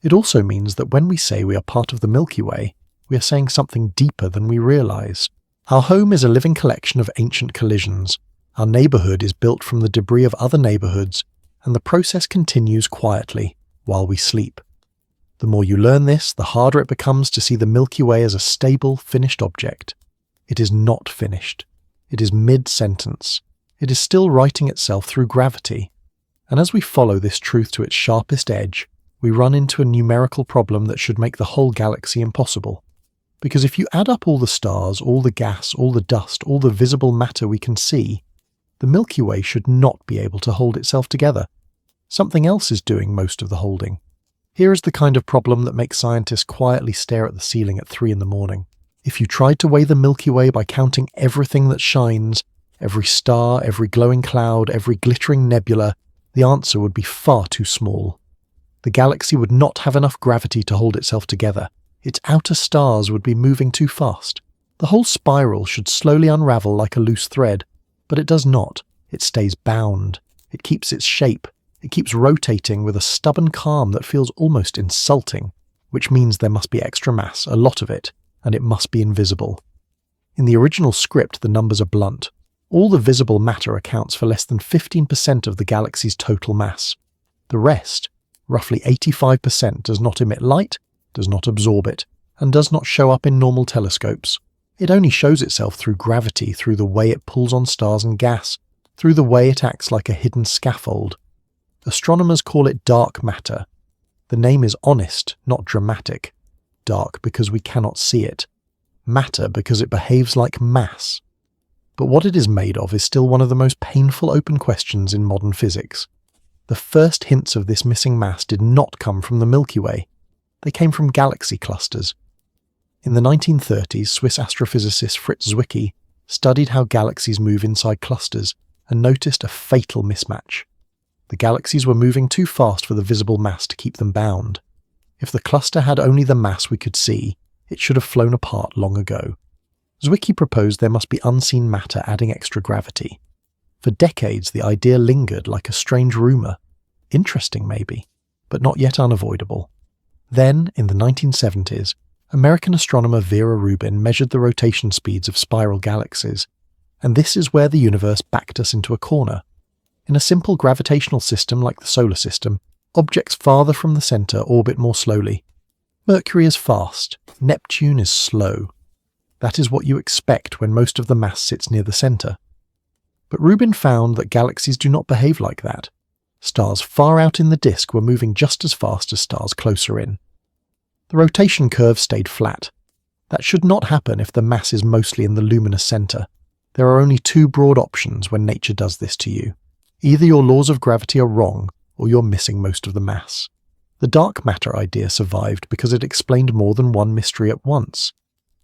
It also means that when we say we are part of the Milky Way, we are saying something deeper than we realise. Our home is a living collection of ancient collisions. Our neighbourhood is built from the debris of other neighbourhoods, and the process continues quietly while we sleep. The more you learn this, the harder it becomes to see the Milky Way as a stable, finished object. It is not finished. It is mid-sentence. It is still writing itself through gravity. And as we follow this truth to its sharpest edge, we run into a numerical problem that should make the whole galaxy impossible. Because if you add up all the stars, all the gas, all the dust, all the visible matter we can see, the Milky Way should not be able to hold itself together. Something else is doing most of the holding. Here is the kind of problem that makes scientists quietly stare at the ceiling at 3 a.m. If you tried to weigh the Milky Way by counting everything that shines, every star, every glowing cloud, every glittering nebula, the answer would be far too small. The galaxy would not have enough gravity to hold itself together. Its outer stars would be moving too fast. The whole spiral should slowly unravel like a loose thread, but it does not. It stays bound. It keeps its shape. It keeps rotating with a stubborn calm that feels almost insulting, which means there must be extra mass, a lot of it, and it must be invisible. In the original script, the numbers are blunt. All the visible matter accounts for less than 15% of the galaxy's total mass. The rest, roughly 85%, does not emit light, does not absorb it, and does not show up in normal telescopes. It only shows itself through gravity, through the way it pulls on stars and gas, through the way it acts like a hidden scaffold. Astronomers call it dark matter. The name is honest, not dramatic. Dark because we cannot see it. Matter because it behaves like mass. But what it is made of is still one of the most painful open questions in modern physics. The first hints of this missing mass did not come from the Milky Way. They came from galaxy clusters. In the 1930s, Swiss astrophysicist Fritz Zwicky studied how galaxies move inside clusters and noticed a fatal mismatch. The galaxies were moving too fast for the visible mass to keep them bound. If the cluster had only the mass we could see, it should have flown apart long ago. Zwicky proposed there must be unseen matter adding extra gravity. For decades, the idea lingered like a strange rumour. Interesting, maybe, but not yet unavoidable. Then, in the 1970s, American astronomer Vera Rubin measured the rotation speeds of spiral galaxies, and this is where the universe backed us into a corner. In a simple gravitational system like the solar system, objects farther from the centre orbit more slowly. Mercury is fast, Neptune is slow. That is what you expect when most of the mass sits near the centre. But Rubin found that galaxies do not behave like that. Stars far out in the disk were moving just as fast as stars closer in. The rotation curve stayed flat. That should not happen if the mass is mostly in the luminous centre. There are only two broad options when nature does this to you. Either your laws of gravity are wrong, or you're missing most of the mass. The dark matter idea survived because it explained more than one mystery at once.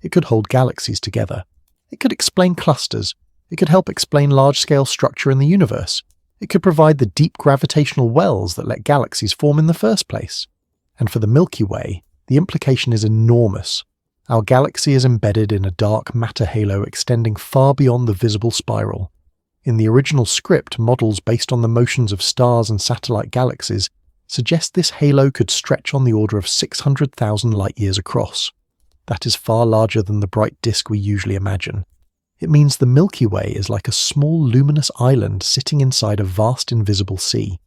It could hold galaxies together. It could explain clusters. It could help explain large-scale structure in the universe. It could provide the deep gravitational wells that let galaxies form in the first place. And for the Milky Way, the implication is enormous. Our galaxy is embedded in a dark matter halo extending far beyond the visible spiral. In the original script, models based on the motions of stars and satellite galaxies suggest this halo could stretch on the order of 600,000 light-years across. That is far larger than the bright disk we usually imagine. It means the Milky Way is like a small luminous island sitting inside a vast invisible sea.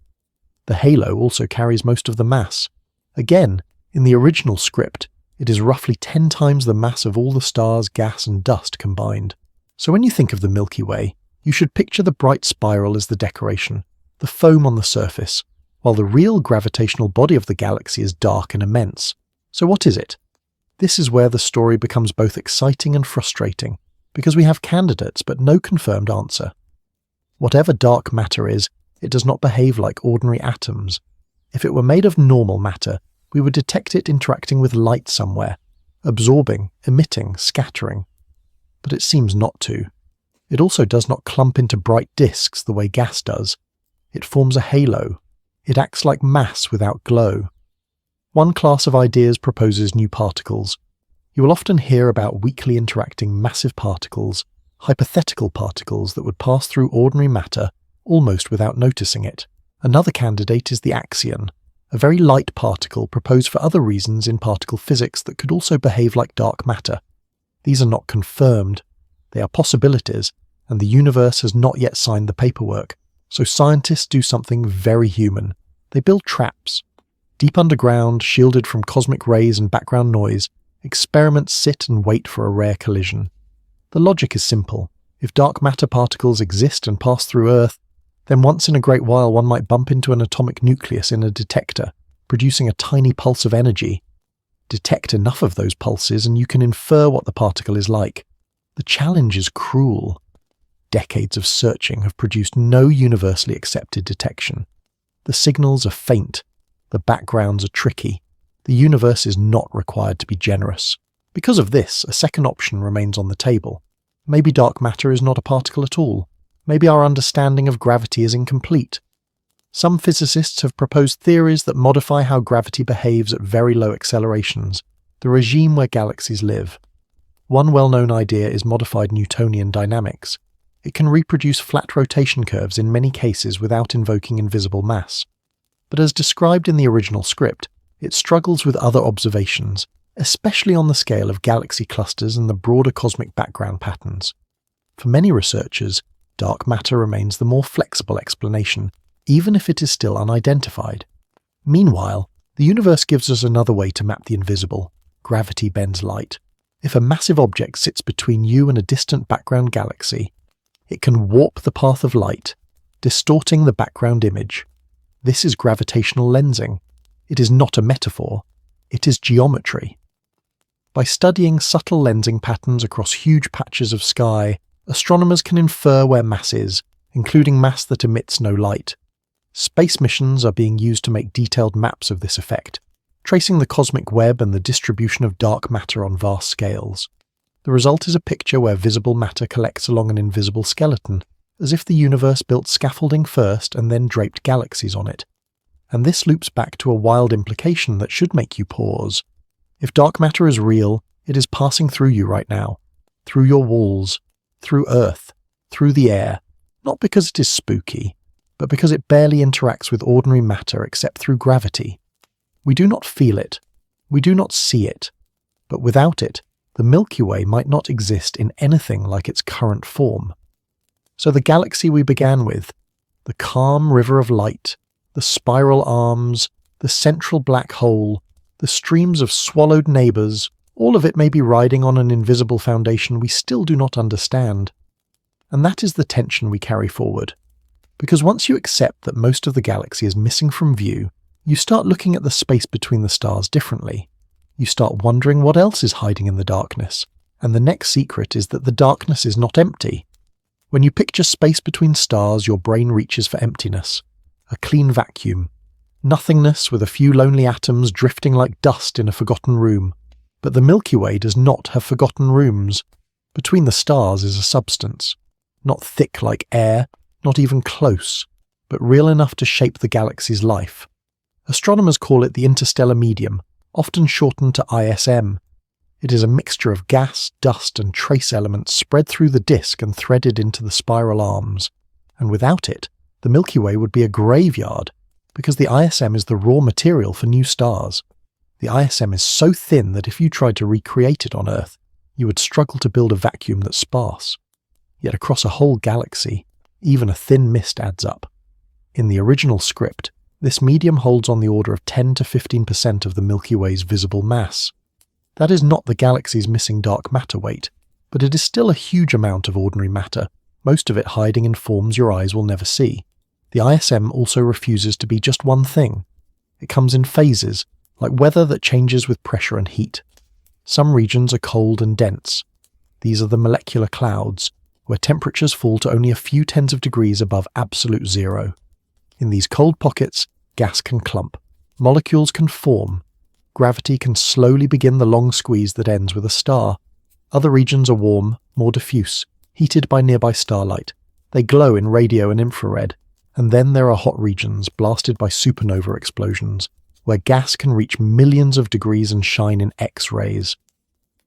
The halo also carries most of the mass. Again, in the original script, it is roughly 10 times the mass of all the stars, gas and dust combined. So when you think of the Milky Way, you should picture the bright spiral as the decoration, the foam on the surface, while the real gravitational body of the galaxy is dark and immense. So what is it? This is where the story becomes both exciting and frustrating, because we have candidates but no confirmed answer. Whatever dark matter is, it does not behave like ordinary atoms. If it were made of normal matter, we would detect it interacting with light somewhere, absorbing, emitting, scattering. But it seems not to. It also does not clump into bright disks the way gas does. It forms a halo. It acts like mass without glow. One class of ideas proposes new particles. You will often hear about weakly interacting massive particles, hypothetical particles that would pass through ordinary matter almost without noticing it. Another candidate is the axion, a very light particle proposed for other reasons in particle physics that could also behave like dark matter. These are not confirmed. They are possibilities, and the universe has not yet signed the paperwork, so scientists do something very human. They build traps. Deep underground, shielded from cosmic rays and background noise, experiments sit and wait for a rare collision. The logic is simple. If dark matter particles exist and pass through Earth, then once in a great while one might bump into an atomic nucleus in a detector, producing a tiny pulse of energy. Detect enough of those pulses and you can infer what the particle is like. The challenge is cruel. Decades of searching have produced no universally accepted detection. The signals are faint. The backgrounds are tricky. The universe is not required to be generous. Because of this, a second option remains on the table. Maybe dark matter is not a particle at all. Maybe our understanding of gravity is incomplete. Some physicists have proposed theories that modify how gravity behaves at very low accelerations, the regime where galaxies live. One well-known idea is modified Newtonian dynamics. It can reproduce flat rotation curves in many cases without invoking invisible mass. But as described in the original script, it struggles with other observations, especially on the scale of galaxy clusters and the broader cosmic background patterns. For many researchers, Dark matter remains the more flexible explanation, even if it is still unidentified. Meanwhile, the universe gives us another way to map the invisible. Gravity bends light. If a massive object sits between you and a distant background galaxy, it can warp the path of light, distorting the background image. This is gravitational lensing. It is not a metaphor. It is geometry. By studying subtle lensing patterns across huge patches of sky, astronomers can infer where mass is, including mass that emits no light. Space missions are being used to make detailed maps of this effect, tracing the cosmic web and the distribution of dark matter on vast scales. The result is a picture where visible matter collects along an invisible skeleton, as if the universe built scaffolding first and then draped galaxies on it. And this loops back to a wild implication that should make you pause. If dark matter is real, it is passing through you right now, through your walls, through Earth, through the air, not because it is spooky, but because it barely interacts with ordinary matter except through gravity. We do not feel it, we do not see it, but without it, the Milky Way might not exist in anything like its current form. So the galaxy we began with, the calm river of light, the spiral arms, the central black hole, the streams of swallowed neighbours, all of it may be riding on an invisible foundation we still do not understand. And that is the tension we carry forward. Because once you accept that most of the galaxy is missing from view, you start looking at the space between the stars differently. You start wondering what else is hiding in the darkness. And the next secret is that the darkness is not empty. When you picture space between stars, your brain reaches for emptiness. A clean vacuum. Nothingness with a few lonely atoms drifting like dust in a forgotten room. But the Milky Way does not have forgotten rooms. Between the stars is a substance. Not thick like air, not even close, but real enough to shape the galaxy's life. Astronomers call it the interstellar medium, often shortened to ISM. It is a mixture of gas, dust and trace elements spread through the disk and threaded into the spiral arms. And without it, the Milky Way would be a graveyard, because the ISM is the raw material for new stars. The ISM is so thin that if you tried to recreate it on Earth, you would struggle to build a vacuum that's sparse. Yet across a whole galaxy, even a thin mist adds up. In the original script, this medium holds on the order of 10 to 15% of the Milky Way's visible mass. That is not the galaxy's missing dark matter weight, but it is still a huge amount of ordinary matter, most of it hiding in forms your eyes will never see. The ISM also refuses to be just one thing. It comes in phases, like weather that changes with pressure and heat. Some regions are cold and dense. These are the molecular clouds, where temperatures fall to only a few tens of degrees above absolute zero. In these cold pockets, gas can clump, molecules can form, gravity can slowly begin the long squeeze that ends with a star. Other regions are warm, more diffuse, heated by nearby starlight. They glow in radio and infrared. And then there are hot regions blasted by supernova explosions, where gas can reach millions of degrees and shine in X-rays.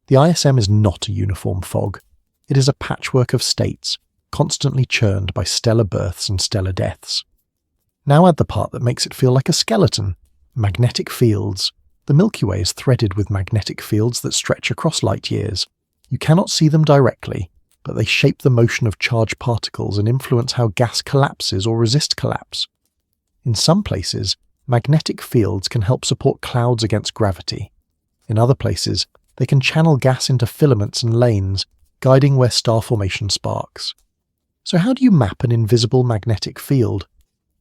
The ISM is not a uniform fog. It is a patchwork of states, constantly churned by stellar births and stellar deaths. Now add the part that makes it feel like a skeleton: magnetic fields. The Milky Way is threaded with magnetic fields that stretch across light years. You cannot see them directly, but they shape the motion of charged particles and influence how gas collapses or resists collapse. In some places, magnetic fields can help support clouds against gravity. In other places, they can channel gas into filaments and lanes, guiding where star formation sparks. So how do you map an invisible magnetic field?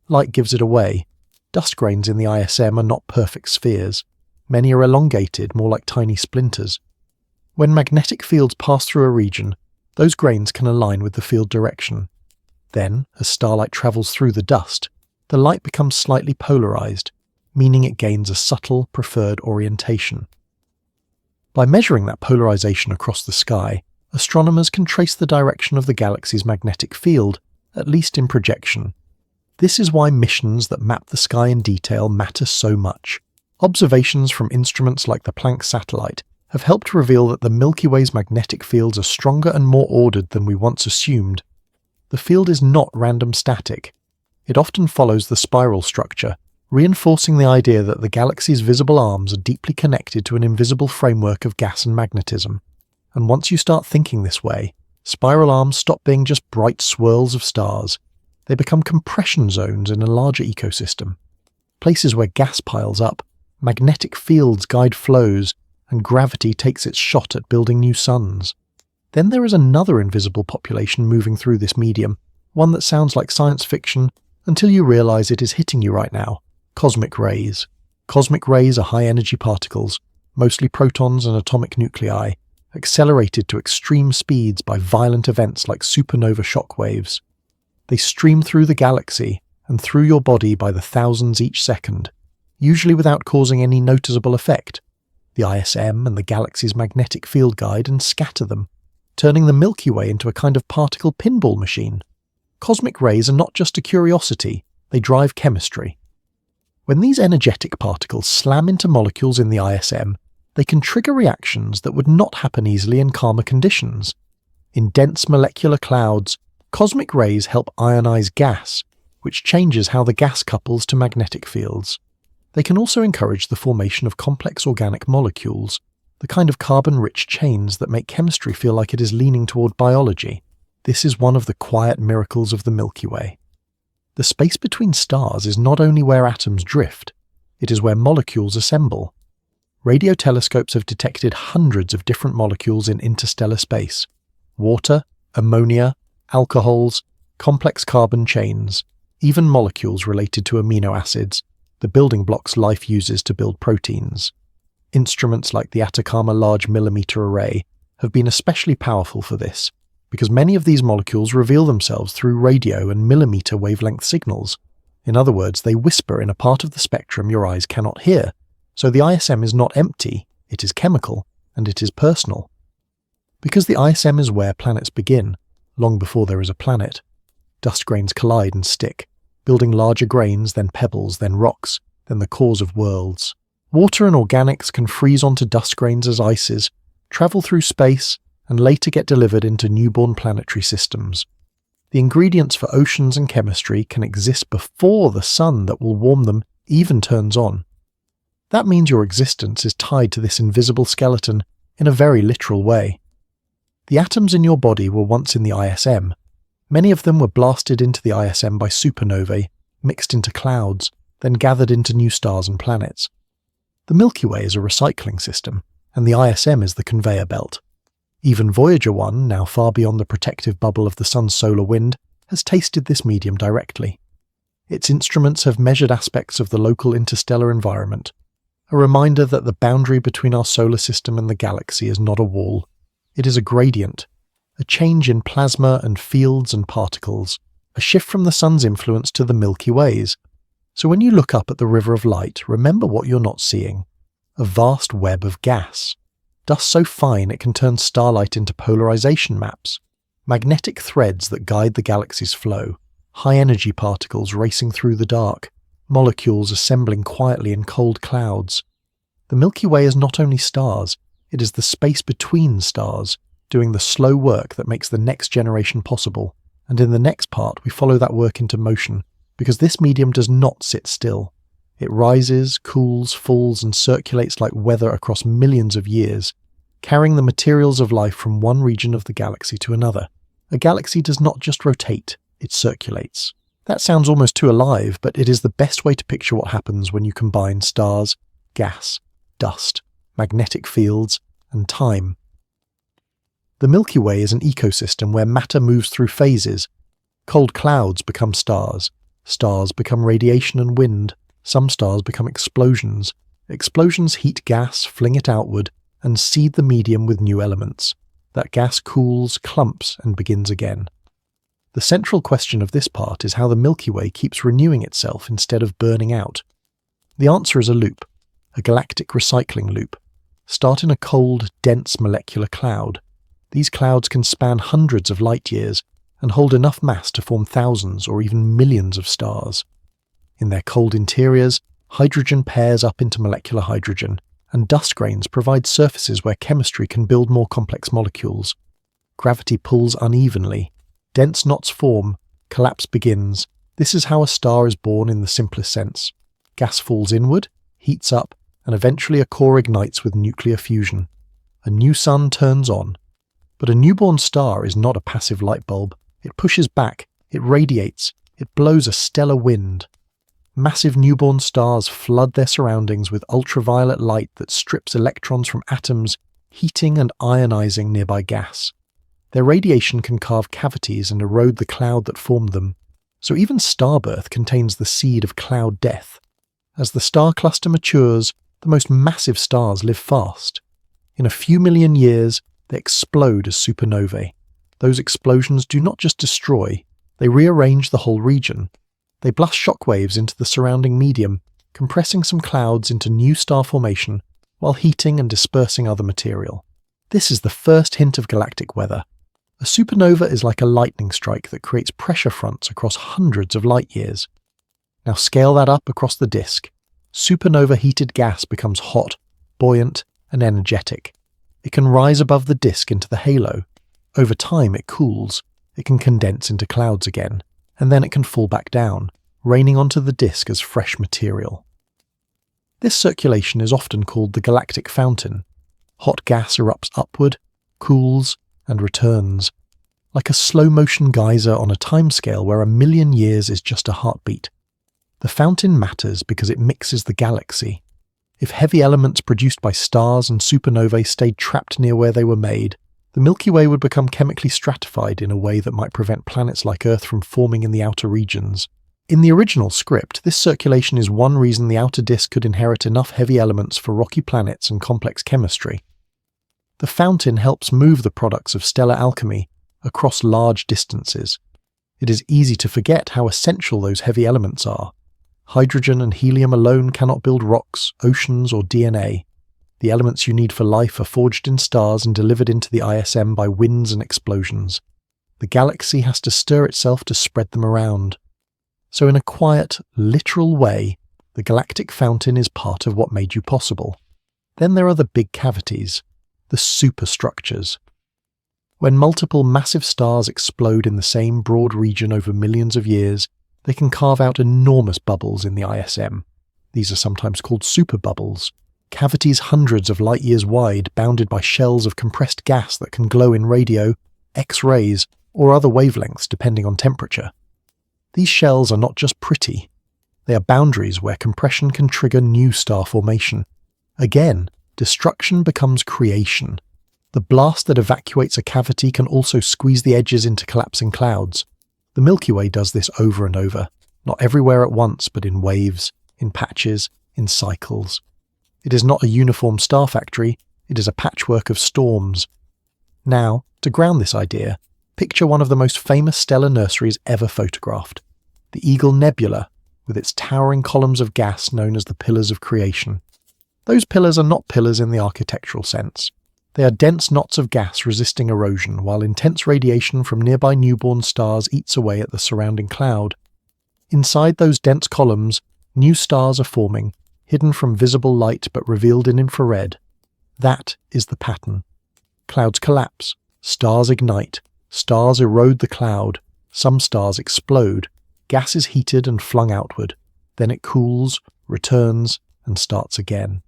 Light gives it away. Dust grains in the ISM are not perfect spheres. Many are elongated, more like tiny splinters. When magnetic fields pass through a region, those grains can align with the field direction. Then, as starlight travels through the dust, the light becomes slightly polarized, meaning it gains a subtle, preferred orientation. By measuring that polarization across the sky, astronomers can trace the direction of the galaxy's magnetic field, at least in projection. This is why missions that map the sky in detail matter so much. Observations from instruments like the Planck satellite have helped reveal that the Milky Way's magnetic fields are stronger and more ordered than we once assumed. The field is not random static. It often follows the spiral structure, reinforcing the idea that the galaxy's visible arms are deeply connected to an invisible framework of gas and magnetism. And once you start thinking this way, Spiral arms stop being just bright swirls of stars. They become compression zones in a larger ecosystem, places where gas piles up, magnetic fields guide flows, and gravity takes its shot at building new suns. Then there is another invisible population moving through this medium, one that sounds like science fiction until you realize it is hitting you right now: cosmic rays. Cosmic rays are high-energy particles, mostly protons and atomic nuclei, accelerated to extreme speeds by violent events like supernova shockwaves. They stream through the galaxy and through your body by the thousands each second, usually without causing any noticeable effect. The ISM and the galaxy's magnetic field guide and scatter them, turning the Milky Way into a kind of particle pinball machine. Cosmic rays are not just a curiosity, they drive chemistry. When these energetic particles slam into molecules in the ISM, they can trigger reactions that would not happen easily in calmer conditions. In dense molecular clouds, cosmic rays help ionize gas, which changes how the gas couples to magnetic fields. They can also encourage the formation of complex organic molecules, the kind of carbon-rich chains that make chemistry feel like it is leaning toward biology. This is one of the quiet miracles of the Milky Way. The space between stars is not only where atoms drift, it is where molecules assemble. Radio telescopes have detected hundreds of different molecules in interstellar space: water, ammonia, alcohols, complex carbon chains, even molecules related to amino acids, the building blocks life uses to build proteins. Instruments like the Atacama Large Millimeter Array have been especially powerful for this, because many of these molecules reveal themselves through radio and millimeter wavelength signals. In other words, they whisper in a part of the spectrum your eyes cannot hear. So the ISM is not empty, it is chemical, and it is personal. Because the ISM is where planets begin, long before there is a planet. Dust grains collide and stick, building larger grains, then pebbles, then rocks, then the cores of worlds. Water and organics can freeze onto dust grains as ices, travel through space, and later get delivered into newborn planetary systems. The ingredients for oceans and chemistry can exist before the sun that will warm them even turns on. That means your existence is tied to this invisible skeleton in a very literal way. The atoms in your body were once in the ISM. Many of them were blasted into the ISM by supernovae, mixed into clouds, then gathered into new stars and planets. The Milky Way is a recycling system, and the ISM is the conveyor belt. Even Voyager 1, now far beyond the protective bubble of the sun's solar wind, has tasted this medium directly. Its instruments have measured aspects of the local interstellar environment, a reminder that the boundary between our solar system and the galaxy is not a wall. It is a gradient, a change in plasma and fields and particles, a shift from the sun's influence to the Milky Way's. So when you look up at the river of light, remember what you're not seeing: a vast web of gas. Dust so fine it can turn starlight into polarization maps, magnetic threads that guide the galaxy's flow, high-energy particles racing through the dark, molecules assembling quietly in cold clouds. The Milky Way is not only stars, it is the space between stars, doing the slow work that makes the next generation possible, and in the next part we follow that work into motion, because this medium does not sit still. It rises, cools, falls, and circulates like weather across millions of years, carrying the materials of life from one region of the galaxy to another. A galaxy does not just rotate, it circulates. That sounds almost too alive, but it is the best way to picture what happens when you combine stars, gas, dust, magnetic fields, and time. The Milky Way is an ecosystem where matter moves through phases. Cold clouds become stars become radiation and wind, some stars become explosions. Explosions heat gas, fling it outward, and seed the medium with new elements. That gas cools, clumps, and begins again. The central question of this part is how the Milky Way keeps renewing itself instead of burning out. The answer is a loop, a galactic recycling loop. Start in a cold, dense molecular cloud. These clouds can span hundreds of light years and hold enough mass to form thousands or even millions of stars. In their cold interiors, hydrogen pairs up into molecular hydrogen, and dust grains provide surfaces where chemistry can build more complex molecules. Gravity pulls unevenly. Dense knots form, collapse begins. This is how a star is born in the simplest sense. Gas falls inward, heats up, and eventually a core ignites with nuclear fusion. A new sun turns on. But a newborn star is not a passive light bulb. It pushes back, it radiates, it blows a stellar wind. Massive newborn stars flood their surroundings with ultraviolet light that strips electrons from atoms, heating and ionizing nearby gas. Their radiation can carve cavities and erode the cloud that formed them, so even starbirth contains the seed of cloud death. As the star cluster matures, the most massive stars live fast. In a few million years, they explode as supernovae. Those explosions do not just destroy, they rearrange the whole region. They blast shockwaves into the surrounding medium, compressing some clouds into new star formation while heating and dispersing other material. This is the first hint of galactic weather. A supernova is like a lightning strike that creates pressure fronts across hundreds of light years. Now scale that up across the disk. Supernova-heated gas becomes hot, buoyant, and energetic. It can rise above the disk into the halo. Over time it cools. It can condense into clouds again, and then it can fall back down, raining onto the disk as fresh material. This circulation is often called the galactic fountain. Hot gas erupts upward, cools, and returns, like a slow-motion geyser on a timescale where 1,000,000 years is just a heartbeat. The fountain matters because it mixes the galaxy. If heavy elements produced by stars and supernovae stayed trapped near where they were made, the Milky Way would become chemically stratified in a way that might prevent planets like Earth from forming in the outer regions. In the original script, this circulation is one reason the outer disk could inherit enough heavy elements for rocky planets and complex chemistry. The fountain helps move the products of stellar alchemy across large distances. It is easy to forget how essential those heavy elements are. Hydrogen and helium alone cannot build rocks, oceans, or DNA. The elements you need for life are forged in stars and delivered into the ISM by winds and explosions. The galaxy has to stir itself to spread them around. So in a quiet, literal way, the galactic fountain is part of what made you possible. Then there are the big cavities, the superstructures. When multiple massive stars explode in the same broad region over millions of years, they can carve out enormous bubbles in the ISM. These are sometimes called super bubbles, cavities hundreds of light years wide, bounded by shells of compressed gas that can glow in radio, X-rays, or other wavelengths depending on temperature. These shells are not just pretty. They are boundaries where compression can trigger new star formation. Again, destruction becomes creation. The blast that evacuates a cavity can also squeeze the edges into collapsing clouds. The Milky Way does this over and over, not everywhere at once, but in waves, in patches, in cycles. It is not a uniform star factory, it is a patchwork of storms. Now, to ground this idea, picture one of the most famous stellar nurseries ever photographed, the Eagle Nebula, with its towering columns of gas known as the Pillars of Creation. Those pillars are not pillars in the architectural sense. They are dense knots of gas resisting erosion, while intense radiation from nearby newborn stars eats away at the surrounding cloud. Inside those dense columns, new stars are forming, hidden from visible light but revealed in infrared. That is the pattern. Clouds collapse, stars ignite, stars erode the cloud, some stars explode, gas is heated and flung outward, then it cools, returns, and starts again.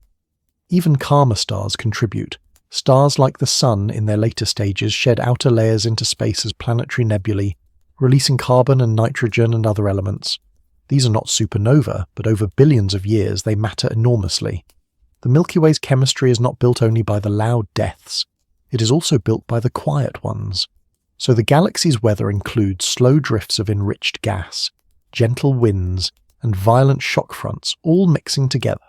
Even calmer stars contribute. Stars like the Sun in their later stages shed outer layers into space as planetary nebulae, releasing carbon and nitrogen and other elements. These are not supernova, but over billions of years they matter enormously. The Milky Way's chemistry is not built only by the loud deaths, it is also built by the quiet ones. So the galaxy's weather includes slow drifts of enriched gas, gentle winds, and violent shock fronts all mixing together.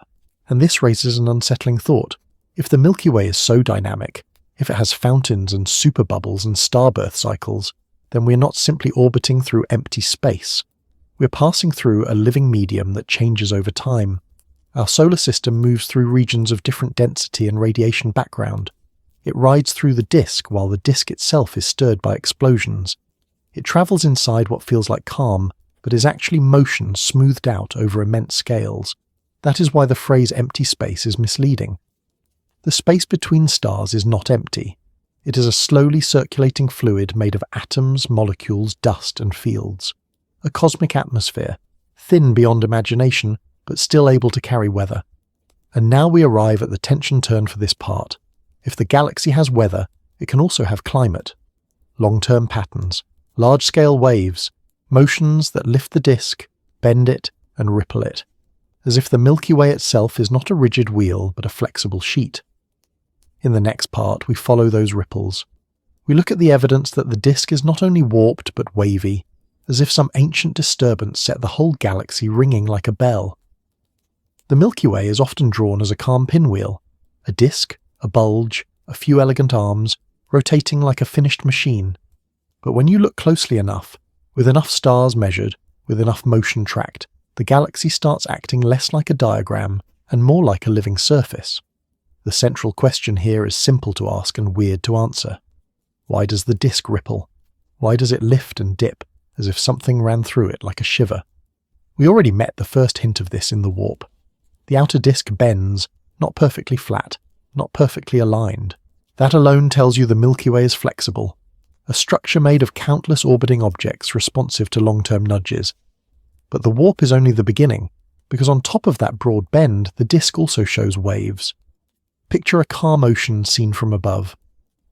And this raises an unsettling thought. If the Milky Way is so dynamic, if it has fountains and superbubbles and starbirth cycles, then we're not simply orbiting through empty space. We're passing through a living medium that changes over time. Our solar system moves through regions of different density and radiation background. It rides through the disk while the disk itself is stirred by explosions. It travels inside what feels like calm, but is actually motion smoothed out over immense scales. That is why the phrase empty space is misleading. The space between stars is not empty. It is a slowly circulating fluid made of atoms, molecules, dust, and fields. A cosmic atmosphere, thin beyond imagination, but still able to carry weather. And now we arrive at the tension turn for this part. If the galaxy has weather, it can also have climate, long-term patterns, large-scale waves, motions that lift the disk, bend it, and ripple it, as if the Milky Way itself is not a rigid wheel but a flexible sheet. In the next part, we follow those ripples. We look at the evidence that the disk is not only warped but wavy, as if some ancient disturbance set the whole galaxy ringing like a bell. The Milky Way is often drawn as a calm pinwheel, a disk, a bulge, a few elegant arms, rotating like a finished machine. But when you look closely enough, with enough stars measured, with enough motion tracked, the galaxy starts acting less like a diagram and more like a living surface. The central question here is simple to ask and weird to answer. Why does the disk ripple? Why does it lift and dip, as if something ran through it like a shiver? We already met the first hint of this in the warp. The outer disk bends, not perfectly flat, not perfectly aligned. That alone tells you the Milky Way is flexible, a structure made of countless orbiting objects responsive to long-term nudges. But the warp is only the beginning, because on top of that broad bend, the disk also shows waves. Picture a calm ocean seen from above.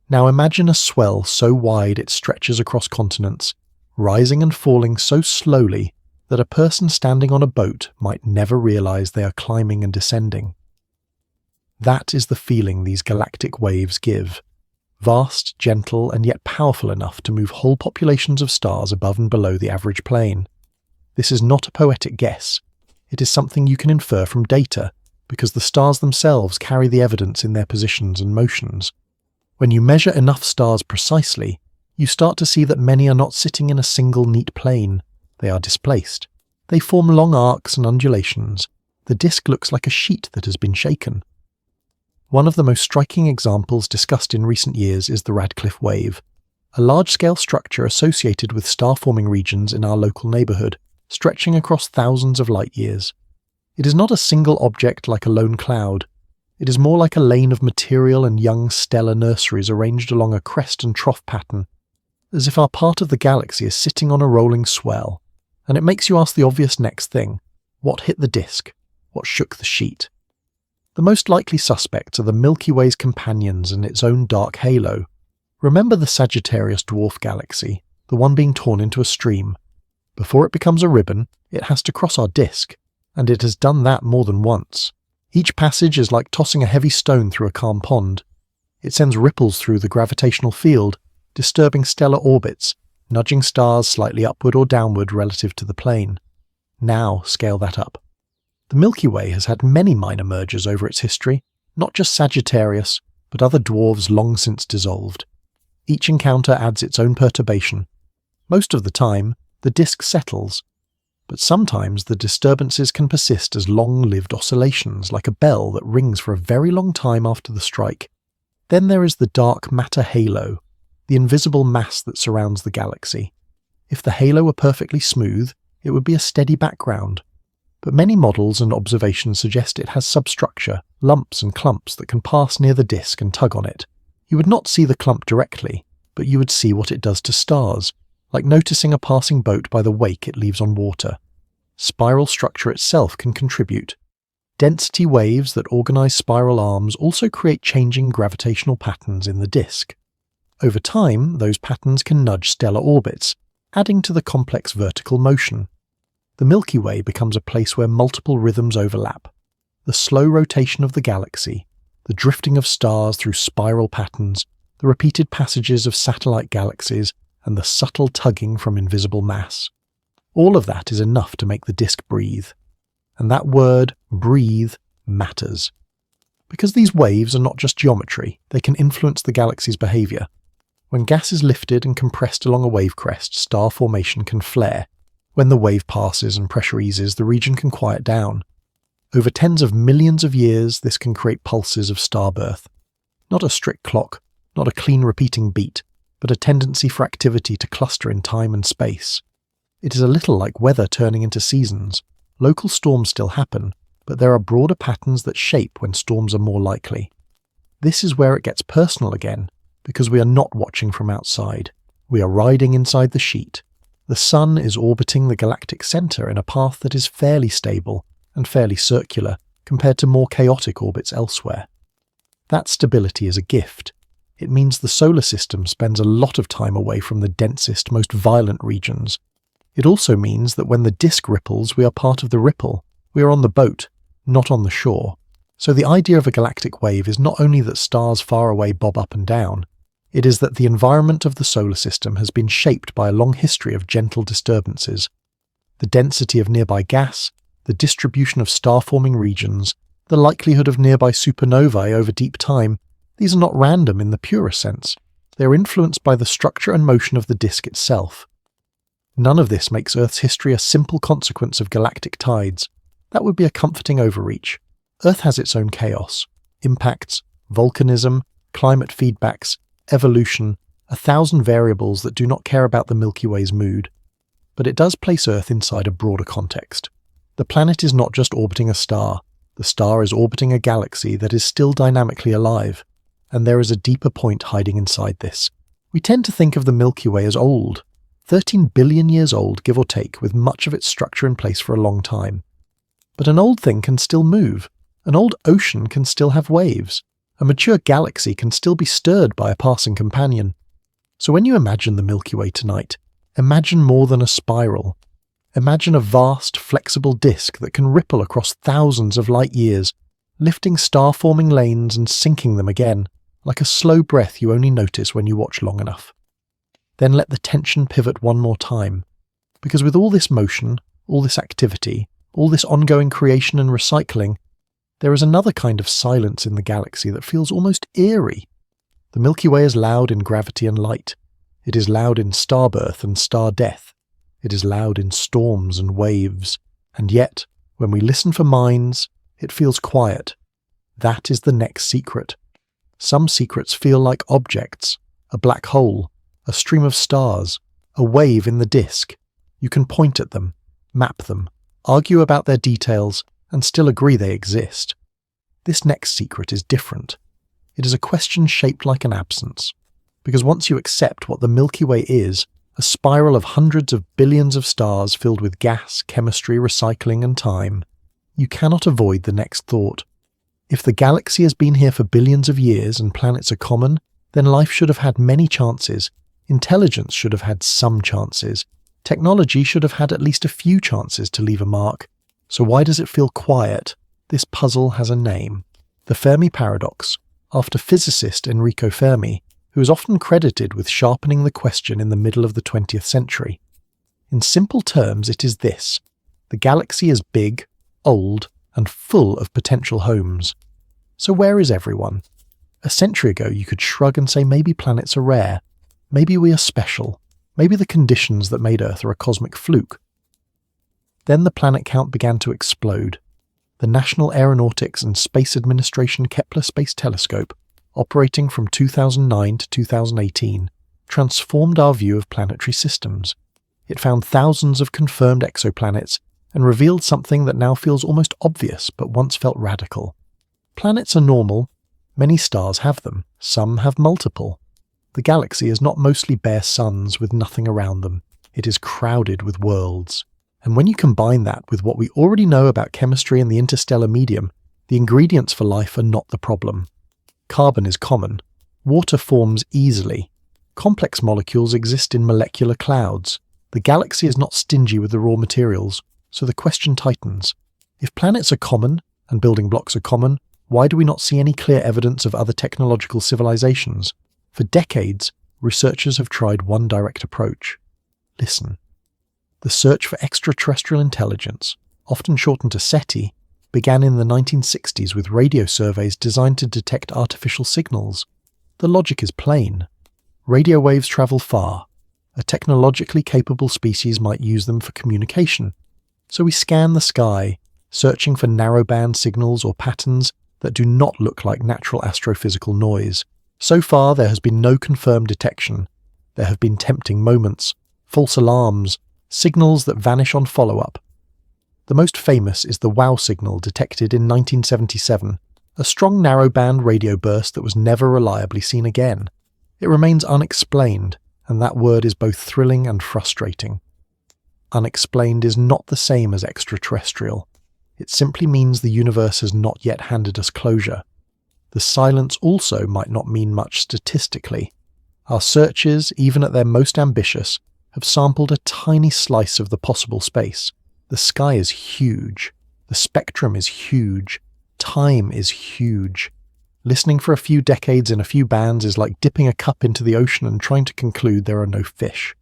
Now imagine a swell so wide it stretches across continents, rising and falling so slowly that a person standing on a boat might never realize they are climbing and descending. That is the feeling these galactic waves give. Vast, gentle, and yet powerful enough to move whole populations of stars above and below the average plane. This is not a poetic guess. It is something you can infer from data, because the stars themselves carry the evidence in their positions and motions. When you measure enough stars precisely, you start to see that many are not sitting in a single neat plane. They are displaced. They form long arcs and undulations. The disk looks like a sheet that has been shaken. One of the most striking examples discussed in recent years is the Radcliffe Wave, a large-scale structure associated with star-forming regions in our local neighbourhood, stretching across thousands of light-years. It is not a single object like a lone cloud. It is more like a lane of material and young stellar nurseries arranged along a crest and trough pattern, as if our part of the galaxy is sitting on a rolling swell. And it makes you ask the obvious next thing: what hit the disk? What shook the sheet? The most likely suspects are the Milky Way's companions and its own dark halo. Remember the Sagittarius dwarf galaxy, the one being torn into a stream. Before it becomes a ribbon, it has to cross our disk, and it has done that more than once. Each passage is like tossing a heavy stone through a calm pond. It sends ripples through the gravitational field, disturbing stellar orbits, nudging stars slightly upward or downward relative to the plane. Now scale that up. The Milky Way has had many minor mergers over its history, not just Sagittarius, but other dwarves long since dissolved. Each encounter adds its own perturbation. Most of the time, the disk settles, but sometimes the disturbances can persist as long-lived oscillations, like a bell that rings for a very long time after the strike. Then there is the dark matter halo, the invisible mass that surrounds the galaxy. If the halo were perfectly smooth, it would be a steady background. But many models and observations suggest it has substructure, lumps and clumps that can pass near the disk and tug on it. You would not see the clump directly, but you would see what it does to stars, like noticing a passing boat by the wake it leaves on water. Spiral structure itself can contribute. Density waves that organize spiral arms also create changing gravitational patterns in the disk. Over time, those patterns can nudge stellar orbits, adding to the complex vertical motion. The Milky Way becomes a place where multiple rhythms overlap. The slow rotation of the galaxy, the drifting of stars through spiral patterns, the repeated passages of satellite galaxies, and the subtle tugging from invisible mass. All of that is enough to make the disk breathe. And that word, breathe, matters. Because these waves are not just geometry, they can influence the galaxy's behaviour. When gas is lifted and compressed along a wave crest, star formation can flare. When the wave passes and pressure eases, the region can quiet down. Over tens of millions of years, this can create pulses of starbirth. Not a strict clock, not a clean repeating beat, but a tendency for activity to cluster in time and space. It is a little like weather turning into seasons. Local storms still happen, but there are broader patterns that shape when storms are more likely. This is where it gets personal again, because we are not watching from outside. We are riding inside the sheet. The Sun is orbiting the galactic centre in a path that is fairly stable and fairly circular compared to more chaotic orbits elsewhere. That stability is a gift. It means the solar system spends a lot of time away from the densest, most violent regions. It also means that when the disk ripples, we are part of the ripple. We are on the boat, not on the shore. So the idea of a galactic wave is not only that stars far away bob up and down, it is that the environment of the solar system has been shaped by a long history of gentle disturbances. The density of nearby gas, the distribution of star-forming regions, the likelihood of nearby supernovae over deep time, these are not random in the purest sense. They are influenced by the structure and motion of the disk itself. None of this makes Earth's history a simple consequence of galactic tides. That would be a comforting overreach. Earth has its own chaos, impacts, volcanism, climate feedbacks, evolution, 1,000 variables that do not care about the Milky Way's mood. But it does place Earth inside a broader context. The planet is not just orbiting a star. The star is orbiting a galaxy that is still dynamically alive. And there is a deeper point hiding inside this. We tend to think of the Milky Way as old, 13 billion years old, give or take, with much of its structure in place for a long time. But an old thing can still move. An old ocean can still have waves. A mature galaxy can still be stirred by a passing companion. So when you imagine the Milky Way tonight, imagine more than a spiral. Imagine a vast, flexible disk that can ripple across thousands of light years, lifting star-forming lanes and sinking them again, like a slow breath you only notice when you watch long enough. Then let the tension pivot one more time, because with all this motion, all this activity, all this ongoing creation and recycling, there is another kind of silence in the galaxy that feels almost eerie. The Milky Way is loud in gravity and light. It is loud in star birth and star death. It is loud in storms and waves. And yet, when we listen for minds, it feels quiet. That is the next secret. Some secrets feel like objects, a black hole, a stream of stars, a wave in the disk. You can point at them, map them, argue about their details, and still agree they exist. This next secret is different. It is a question shaped like an absence. Because once you accept what the Milky Way is, a spiral of hundreds of billions of stars filled with gas, chemistry, recycling, and time, you cannot avoid the next thought. If the galaxy has been here for billions of years and planets are common, then life should have had many chances. Intelligence should have had some chances. Technology should have had at least a few chances to leave a mark. So why does it feel quiet? This puzzle has a name. The Fermi paradox, after physicist Enrico Fermi, who is often credited with sharpening the question in the middle of the 20th century. In simple terms, it is this. The galaxy is big, old, and full of potential homes. So where is everyone? A century ago, you could shrug and say maybe planets are rare. Maybe we are special. Maybe the conditions that made Earth are a cosmic fluke. Then the planet count began to explode. The National Aeronautics and Space Administration Kepler Space Telescope, operating from 2009 to 2018, transformed our view of planetary systems. It found thousands of confirmed exoplanets and revealed something that now feels almost obvious but once felt radical. Planets are normal. Many stars have them. Some have multiple. The galaxy is not mostly bare suns with nothing around them. It is crowded with worlds. And when you combine that with what we already know about chemistry and the interstellar medium, the ingredients for life are not the problem. Carbon is common. Water forms easily. Complex molecules exist in molecular clouds. The galaxy is not stingy with the raw materials, so the question tightens. If planets are common and building blocks are common, why do we not see any clear evidence of other technological civilizations? For decades, researchers have tried one direct approach. Listen. The search for extraterrestrial intelligence, often shortened to SETI, began in the 1960s with radio surveys designed to detect artificial signals. The logic is plain. Radio waves travel far. A technologically capable species might use them for communication. So we scan the sky, searching for narrowband signals or patterns that do not look like natural astrophysical noise. So far, there has been no confirmed detection. There have been tempting moments, false alarms, signals that vanish on follow-up. The most famous is the WOW signal detected in 1977, a strong narrowband radio burst that was never reliably seen again. It remains unexplained, and that word is both thrilling and frustrating. Unexplained is not the same as extraterrestrial. It simply means the universe has not yet handed us closure. the silence also might not mean much statistically. Our searches, even at their most ambitious, have sampled a tiny slice of the possible space. The sky is huge. The spectrum is huge. Time is huge. Listening for a few decades in a few bands is like dipping a cup into the ocean and trying to conclude there are no fish.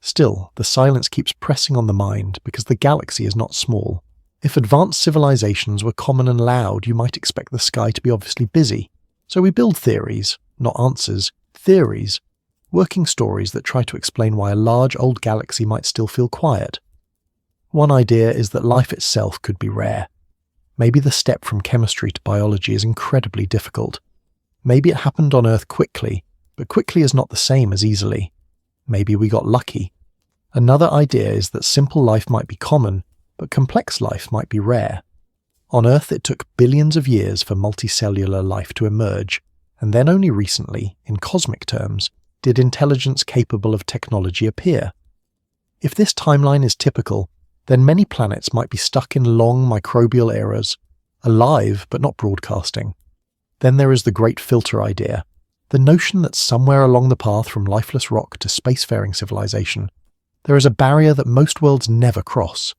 Still, the silence keeps pressing on the mind because the galaxy is not small. If advanced civilizations were common and loud, you might expect the sky to be obviously busy. So we build theories, not answers, theories, working stories that try to explain why a large old galaxy might still feel quiet. One idea is that life itself could be rare. Maybe the step from chemistry to biology is incredibly difficult. Maybe it happened on Earth quickly, but quickly is not the same as easily. Maybe we got lucky. Another idea is that simple life might be common, but complex life might be rare. On Earth it took billions of years for multicellular life to emerge, and then only recently, in cosmic terms, did intelligence capable of technology appear. If this timeline is typical, then many planets might be stuck in long microbial eras, alive but not broadcasting. Then there is the great filter idea, the notion that somewhere along the path from lifeless rock to spacefaring civilization, there is a barrier that most worlds never cross.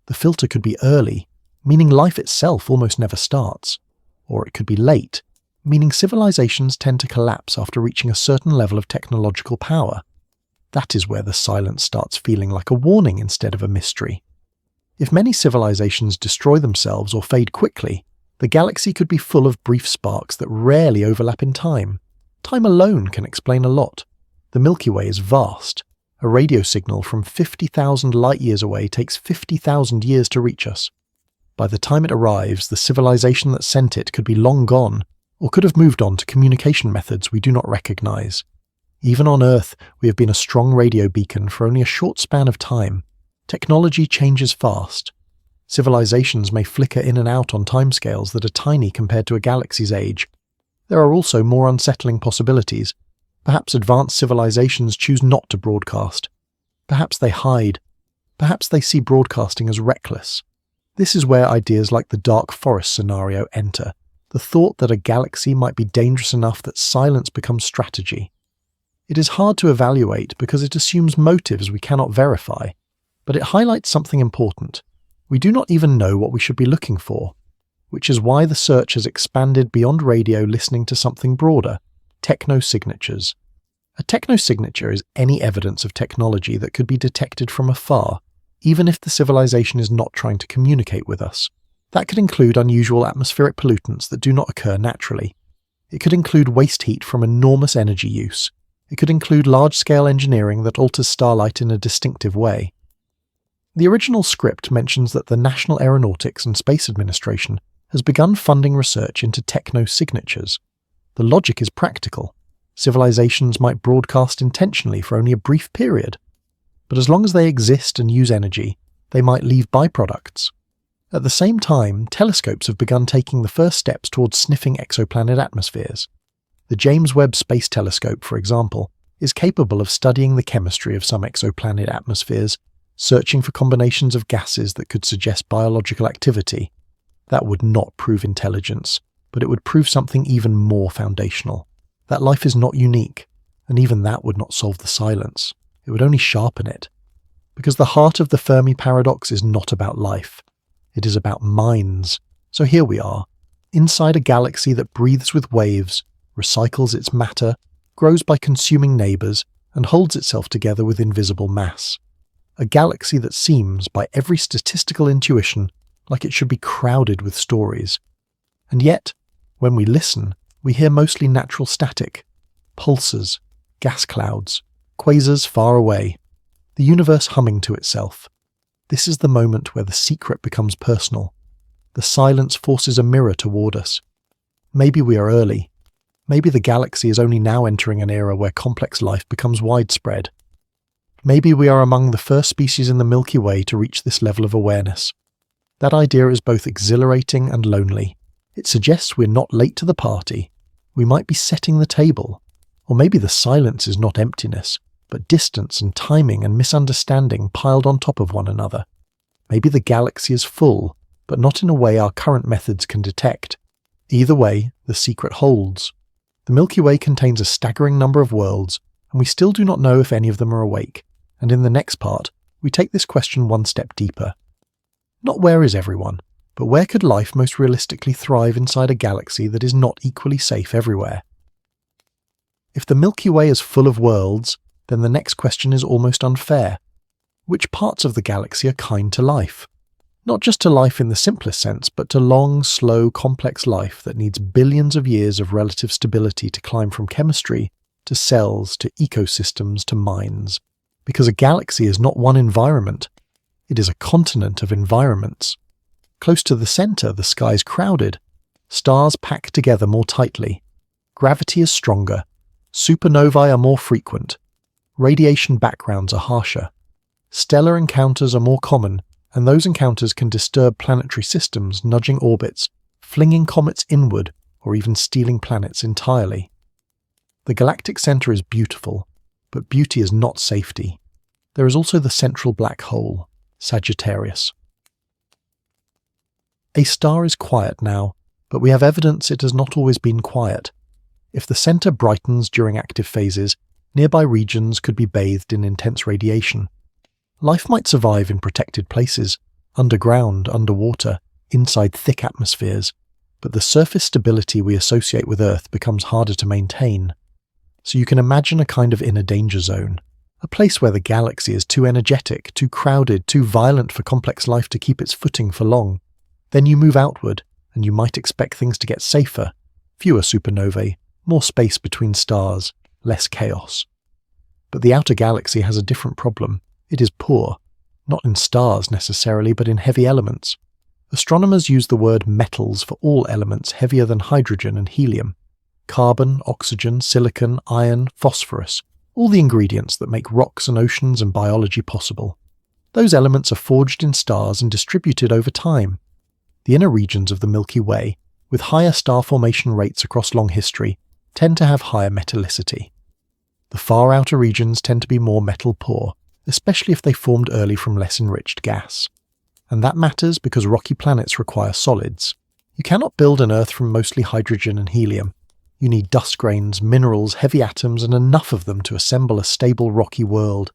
The filter could be early, meaning life itself almost never starts, or it could be late, meaning civilizations tend to collapse after reaching a certain level of technological power. That is where the silence starts feeling like a warning instead of a mystery. If many civilizations destroy themselves or fade quickly, the galaxy could be full of brief sparks that rarely overlap in time. Time alone can explain a lot. The Milky Way is vast. A radio signal from 50,000 light-years away takes 50,000 years to reach us. By the time it arrives, the civilization that sent it could be long gone, or could have moved on to communication methods we do not recognize. Even on Earth, we have been a strong radio beacon for only a short span of time. Technology changes fast. Civilizations may flicker in and out on timescales that are tiny compared to a galaxy's age. There are also more unsettling possibilities. Perhaps advanced civilizations choose not to broadcast. Perhaps they hide. Perhaps they see broadcasting as reckless. This is where ideas like the dark forest scenario enter, the thought that a galaxy might be dangerous enough that silence becomes strategy. It is hard to evaluate because it assumes motives we cannot verify, but it highlights something important. We do not even know what we should be looking for, which is why the search has expanded beyond radio listening to something broader, techno-signatures. A techno-signature is any evidence of technology that could be detected from afar, even if the civilization is not trying to communicate with us. That could include unusual atmospheric pollutants that do not occur naturally. It could include waste heat from enormous energy use. It could include large-scale engineering that alters starlight in a distinctive way. The original script mentions that the National Aeronautics and Space Administration has begun funding research into techno-signatures. The logic is practical. Civilizations might broadcast intentionally for only a brief period, but as long as they exist and use energy, they might leave byproducts. At the same time, telescopes have begun taking the first steps towards sniffing exoplanet atmospheres. The James Webb Space Telescope, for example, is capable of studying the chemistry of some exoplanet atmospheres, searching for combinations of gases that could suggest biological activity. That would not prove intelligence, but it would prove something even more foundational. That life is not unique, and even that would not solve the silence. It would only sharpen it. Because the heart of the Fermi paradox is not about life. It is about minds. So here we are, inside a galaxy that breathes with waves, recycles its matter, grows by consuming neighbors, and holds itself together with invisible mass. A galaxy that seems, by every statistical intuition, like it should be crowded with stories. And yet, when we listen, we hear mostly natural static, pulsars, gas clouds, quasars far away, the universe humming to itself. This is the moment where the secret becomes personal. The silence forces a mirror toward us. Maybe we are early. Maybe the galaxy is only now entering an era where complex life becomes widespread. Maybe we are among the first species in the Milky Way to reach this level of awareness. That idea is both exhilarating and lonely. It suggests we're not late to the party. We might be setting the table. Or maybe the silence is not emptiness, but distance and timing and misunderstanding piled on top of one another. Maybe the galaxy is full, but not in a way our current methods can detect. Either way, the secret holds. The Milky Way contains a staggering number of worlds, and we still do not know if any of them are awake, and in the next part, we take this question one step deeper. Not where is everyone, but where could life most realistically thrive inside a galaxy that is not equally safe everywhere? If the Milky Way is full of worlds, then the next question is almost unfair. Which parts of the galaxy are kind to life? Not just to life in the simplest sense, but to long, slow, complex life that needs billions of years of relative stability to climb from chemistry to cells to ecosystems to minds. Because a galaxy is not one environment, it is a continent of environments. Close to the center, the sky is crowded. Stars pack together more tightly. Gravity is stronger. Supernovae are more frequent. Radiation backgrounds are harsher. Stellar encounters are more common, and those encounters can disturb planetary systems, nudging orbits, flinging comets inward, or even stealing planets entirely. The galactic center is beautiful, but beauty is not safety. There is also the central black hole, Sagittarius. A star is quiet now, but we have evidence it has not always been quiet. If the center brightens during active phases, nearby regions could be bathed in intense radiation. Life might survive in protected places, underground, underwater, inside thick atmospheres, but the surface stability we associate with Earth becomes harder to maintain. So you can imagine a kind of inner danger zone, a place where the galaxy is too energetic, too crowded, too violent for complex life to keep its footing for long. Then you move outward, and you might expect things to get safer, fewer supernovae, more space between stars, less chaos. But the outer galaxy has a different problem. It is poor, not in stars necessarily, but in heavy elements. Astronomers use the word metals for all elements heavier than hydrogen and helium. Carbon, oxygen, silicon, iron, phosphorus, all the ingredients that make rocks and oceans and biology possible. Those elements are forged in stars and distributed over time. The inner regions of the Milky Way, with higher star formation rates across long history, tend to have higher metallicity. The far outer regions tend to be more metal poor, especially if they formed early from less enriched gas. And that matters because rocky planets require solids. You cannot build an Earth from mostly hydrogen and helium. You need dust grains, minerals, heavy atoms, and enough of them to assemble a stable rocky world.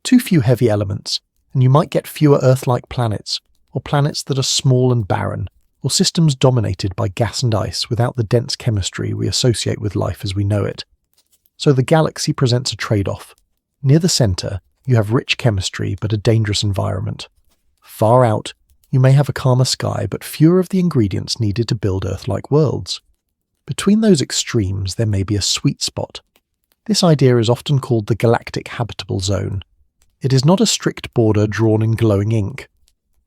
Too few heavy elements, and you might get fewer Earth-like planets, or planets that are small and barren, or systems dominated by gas and ice without the dense chemistry we associate with life as we know it. So the galaxy presents a trade-off. Near the center, you have rich chemistry but a dangerous environment. Far out, you may have a calmer sky but fewer of the ingredients needed to build Earth-like worlds. Between those extremes there may be a sweet spot. This idea is often called the galactic habitable zone. It is not a strict border drawn in glowing ink.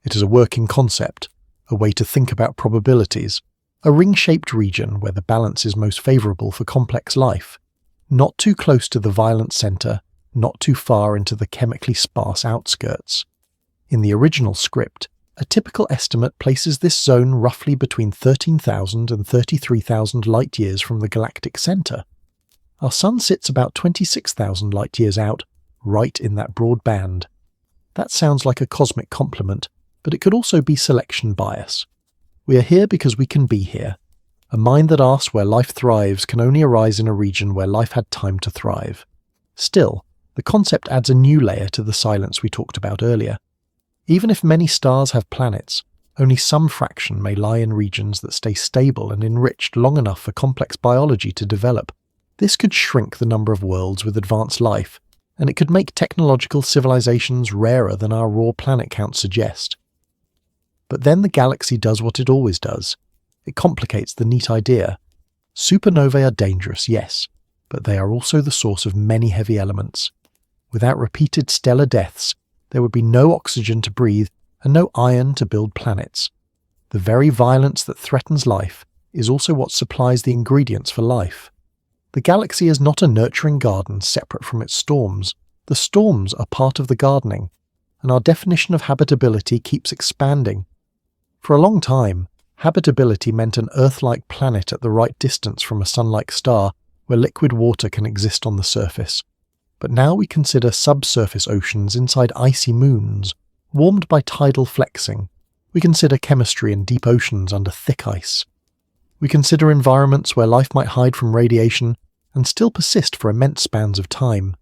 It is a working concept, a way to think about probabilities, a ring-shaped region where the balance is most favorable for complex life, not too close to the violent center, not too far into the chemically sparse outskirts. In the original script, a typical estimate places this zone roughly between 13,000 and 33,000 light-years from the galactic center. Our Sun sits about 26,000 light-years out, right in that broad band. That sounds like a cosmic compliment, but it could also be selection bias. We are here because we can be here. A mind that asks where life thrives can only arise in a region where life had time to thrive. Still, the concept adds a new layer to the silence we talked about earlier. Even if many stars have planets, only some fraction may lie in regions that stay stable and enriched long enough for complex biology to develop. This could shrink the number of worlds with advanced life, and it could make technological civilizations rarer than our raw planet counts suggest. But then the galaxy does what it always does. It complicates the neat idea. Supernovae are dangerous, yes, but they are also the source of many heavy elements. Without repeated stellar deaths, there would be no oxygen to breathe and no iron to build planets. The very violence that threatens life is also what supplies the ingredients for life. The galaxy is not a nurturing garden separate from its storms. The storms are part of the gardening, and our definition of habitability keeps expanding. For a long time, habitability meant an Earth-like planet at the right distance from a Sun-like star where liquid water can exist on the surface. But now we consider subsurface oceans inside icy moons, warmed by tidal flexing. We consider chemistry in deep oceans under thick ice. We consider environments where life might hide from radiation and still persist for immense spans of time.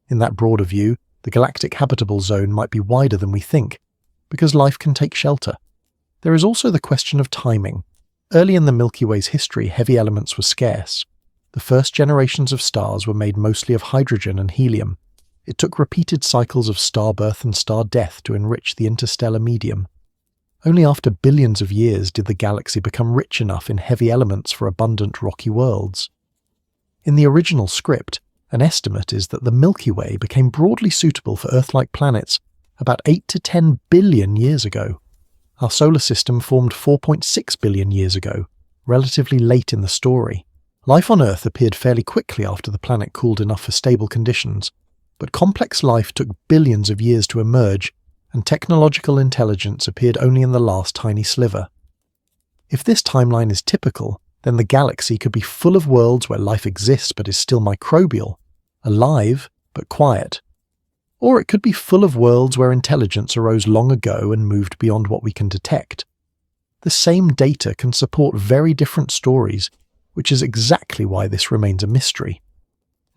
In that broader view, the galactic habitable zone might be wider than we think, because life can take shelter. There is also the question of timing. Early in the Milky Way's history, heavy elements were scarce. The first generations of stars were made mostly of hydrogen and helium. It took repeated cycles of star birth and star death to enrich the interstellar medium. Only after billions of years did the galaxy become rich enough in heavy elements for abundant rocky worlds. In the original script, an estimate is that the Milky Way became broadly suitable for Earth-like planets about 8 to 10 billion years ago. Our solar system formed 4.6 billion years ago, relatively late in the story. Life on Earth appeared fairly quickly after the planet cooled enough for stable conditions, but complex life took billions of years to emerge, and technological intelligence appeared only in the last tiny sliver. If this timeline is typical, then the galaxy could be full of worlds where life exists but is still microbial, alive but quiet. Or it could be full of worlds where intelligence arose long ago and moved beyond what we can detect. The same data can support very different stories, which is exactly why this remains a mystery.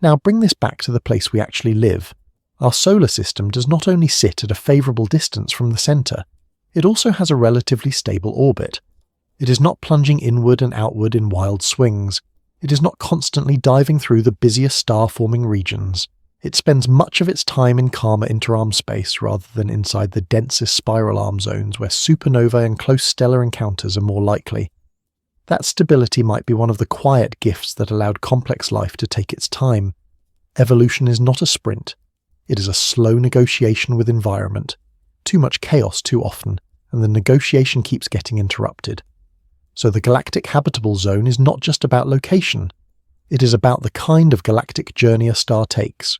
Now bring this back to the place we actually live. Our solar system does not only sit at a favourable distance from the centre, it also has a relatively stable orbit. It is not plunging inward and outward in wild swings. It is not constantly diving through the busiest star-forming regions. It spends much of its time in calmer interarm space rather than inside the densest spiral arm zones where supernova and close stellar encounters are more likely. That stability might be one of the quiet gifts that allowed complex life to take its time. Evolution is not a sprint. It is a slow negotiation with environment. Too much chaos too often, and the negotiation keeps getting interrupted. So the galactic habitable zone is not just about location. It is about the kind of galactic journey a star takes.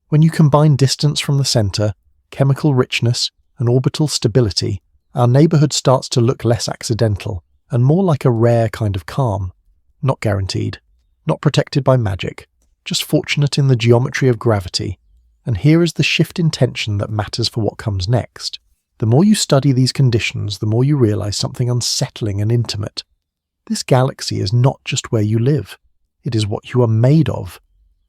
When you combine distance from the centre, chemical richness, and orbital stability, our neighbourhood starts to look less accidental, and more like a rare kind of calm. Not guaranteed, not protected by magic, just fortunate in the geometry of gravity. And here is the shift in tension that matters for what comes next. The more you study these conditions, the more you realise something unsettling and intimate. This galaxy is not just where you live. It is what you are made of.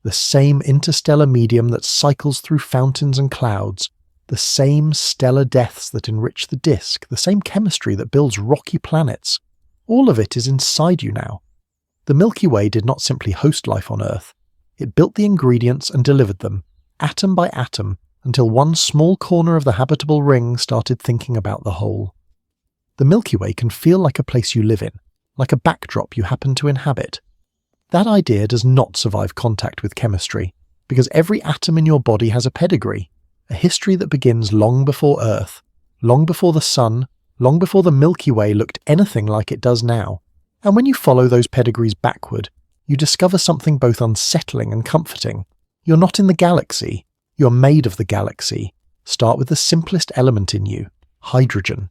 The same interstellar medium that cycles through fountains and clouds, the same stellar deaths that enrich the disk, the same chemistry that builds rocky planets. All of it is inside you now. The Milky Way did not simply host life on Earth. It built the ingredients and delivered them, atom by atom, until one small corner of the habitable ring started thinking about the whole. The Milky Way can feel like a place you live in, like a backdrop you happen to inhabit. That idea does not survive contact with chemistry, because every atom in your body has a pedigree, a history that begins long before Earth, long before the Sun, long before the Milky Way looked anything like it does now. And when you follow those pedigrees backward, you discover something both unsettling and comforting. You're not in the galaxy, you're made of the galaxy. Start with the simplest element in you, hydrogen.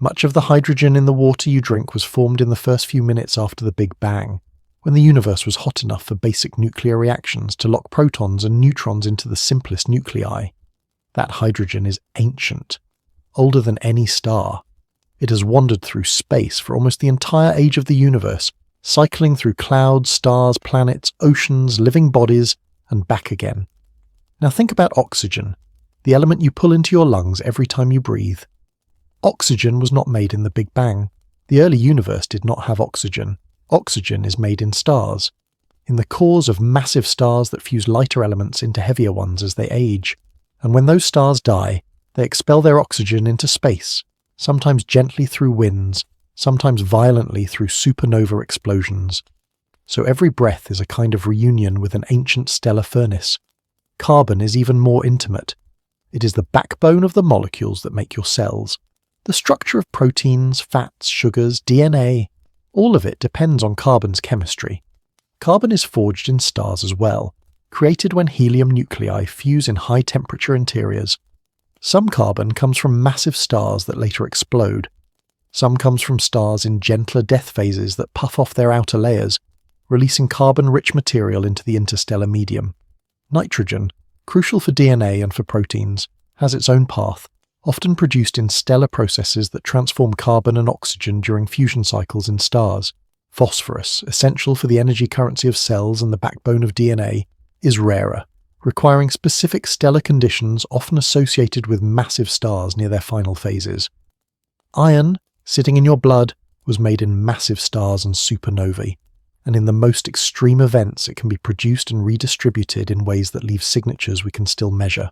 Much of the hydrogen in the water you drink was formed in the first few minutes after the Big Bang, when the universe was hot enough for basic nuclear reactions to lock protons and neutrons into the simplest nuclei. That hydrogen is ancient, older than any star. It has wandered through space for almost the entire age of the universe, cycling through clouds, stars, planets, oceans, living bodies, and back again. Now think about oxygen, the element you pull into your lungs every time you breathe. Oxygen was not made in the Big Bang. The early universe did not have oxygen. Oxygen is made in stars, in the cores of massive stars that fuse lighter elements into heavier ones as they age. And when those stars die, they expel their oxygen into space, sometimes gently through winds, sometimes violently through supernova explosions. So every breath is a kind of reunion with an ancient stellar furnace. Carbon is even more intimate. It is the backbone of the molecules that make your cells. The structure of proteins, fats, sugars, DNA, all of it depends on carbon's chemistry. Carbon is forged in stars as well, created when helium nuclei fuse in high-temperature interiors. Some carbon comes from massive stars that later explode. Some comes from stars in gentler death phases that puff off their outer layers, releasing carbon-rich material into the interstellar medium. Nitrogen, crucial for DNA and for proteins, has its own path, often produced in stellar processes that transform carbon and oxygen during fusion cycles in stars. Phosphorus, essential for the energy currency of cells and the backbone of DNA, is rarer, requiring specific stellar conditions often associated with massive stars near their final phases. Iron, sitting in your blood, was made in massive stars and supernovae, and in the most extreme events it can be produced and redistributed in ways that leave signatures we can still measure.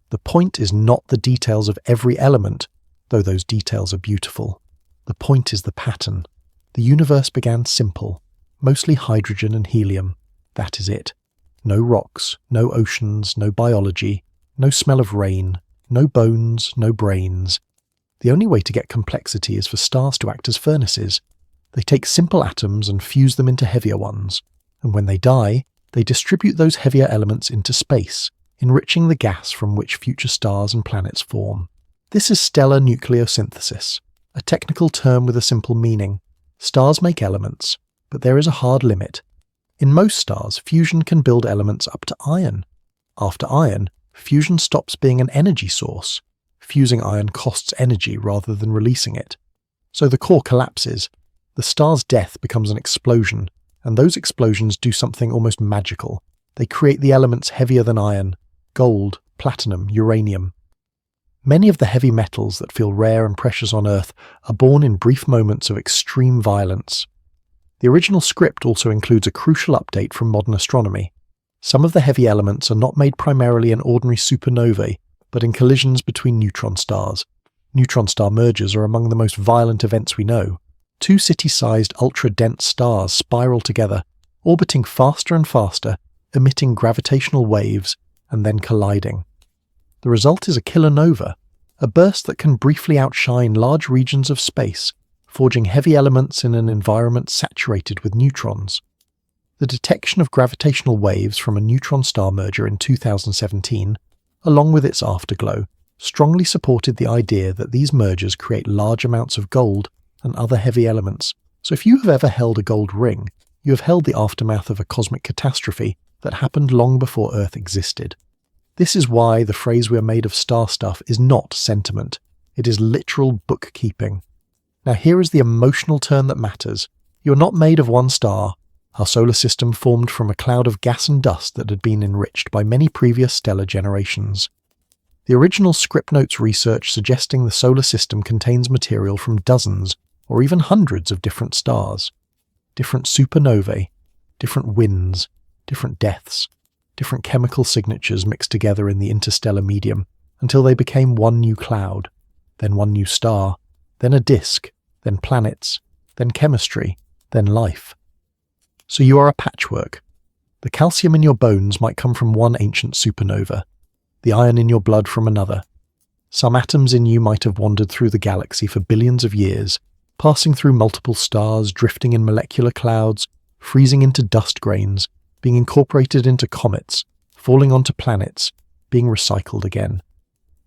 The point is not the details of every element, though those details are beautiful. The point is the pattern. The universe began simple, mostly hydrogen and helium. That is it. No rocks, no oceans, no biology, no smell of rain, no bones, no brains. The only way to get complexity is for stars to act as furnaces. They take simple atoms and fuse them into heavier ones, and when they die, they distribute those heavier elements into space, enriching the gas from which future stars and planets form. This is stellar nucleosynthesis, a technical term with a simple meaning. Stars make elements, but there is a hard limit. In most stars, fusion can build elements up to iron. After iron, fusion stops being an energy source. Fusing iron costs energy rather than releasing it. So the core collapses. The star's death becomes an explosion, and those explosions do something almost magical. They create the elements heavier than iron: gold, platinum, uranium. Many of the heavy metals that feel rare and precious on Earth are born in brief moments of extreme violence. The original script also includes a crucial update from modern astronomy. Some of the heavy elements are not made primarily in ordinary supernovae, but in collisions between neutron stars. Neutron star mergers are among the most violent events we know. Two city-sized ultra-dense stars spiral together, orbiting faster and faster, emitting gravitational waves, and then colliding. The result is a kilonova, a burst that can briefly outshine large regions of space, forging heavy elements in an environment saturated with neutrons. The detection of gravitational waves from a neutron star merger in 2017, along with its afterglow, strongly supported the idea that these mergers create large amounts of gold and other heavy elements. So if you have ever held a gold ring, you have held the aftermath of a cosmic catastrophe that happened long before Earth existed. This is why the phrase "we are made of star stuff" is not sentiment. It is literal bookkeeping. Now here is the emotional turn that matters. You are not made of one star. Our solar system formed from a cloud of gas and dust that had been enriched by many previous stellar generations. The original script notes research suggesting the solar system contains material from dozens or even hundreds of different stars. Different supernovae, different winds, different deaths, different chemical signatures mixed together in the interstellar medium until they became one new cloud, then one new star, then a disk, then planets, then chemistry, then life. So you are a patchwork. The calcium in your bones might come from one ancient supernova, the iron in your blood from another. Some atoms in you might have wandered through the galaxy for billions of years, passing through multiple stars, drifting in molecular clouds, freezing into dust grains, being incorporated into comets, falling onto planets, being recycled again.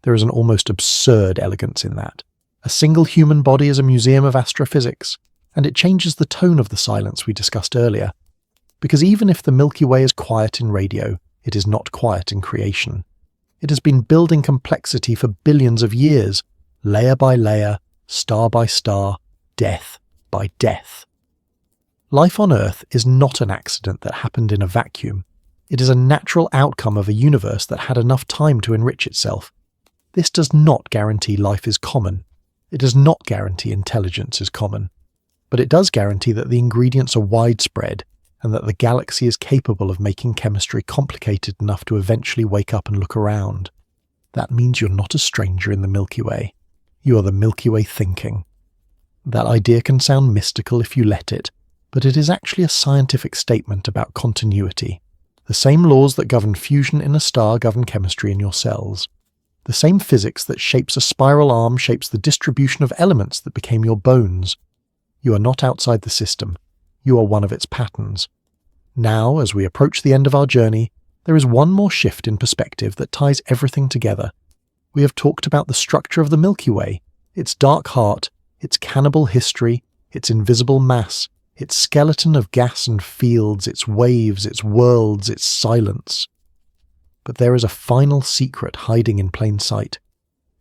There is an almost absurd elegance in that. A single human body is a museum of astrophysics, and it changes the tone of the silence we discussed earlier. Because even if the Milky Way is quiet in radio, it is not quiet in creation. It has been building complexity for billions of years, layer by layer, star by star, death by death. Life on Earth is not an accident that happened in a vacuum. It is a natural outcome of a universe that had enough time to enrich itself. This does not guarantee life is common. It does not guarantee intelligence is common. But it does guarantee that the ingredients are widespread and that the galaxy is capable of making chemistry complicated enough to eventually wake up and look around. That means you're not a stranger in the Milky Way. You are the Milky Way thinking. That idea can sound mystical if you let it, but it is actually a scientific statement about continuity. The same laws that govern fusion in a star govern chemistry in your cells. The same physics that shapes a spiral arm shapes the distribution of elements that became your bones. You are not outside the system. You are one of its patterns. Now, as we approach the end of our journey, there is one more shift in perspective that ties everything together. We have talked about the structure of the Milky Way, its dark heart, its cannibal history, its invisible mass, its skeleton of gas and fields, its waves, its worlds, its silence. But there is a final secret hiding in plain sight.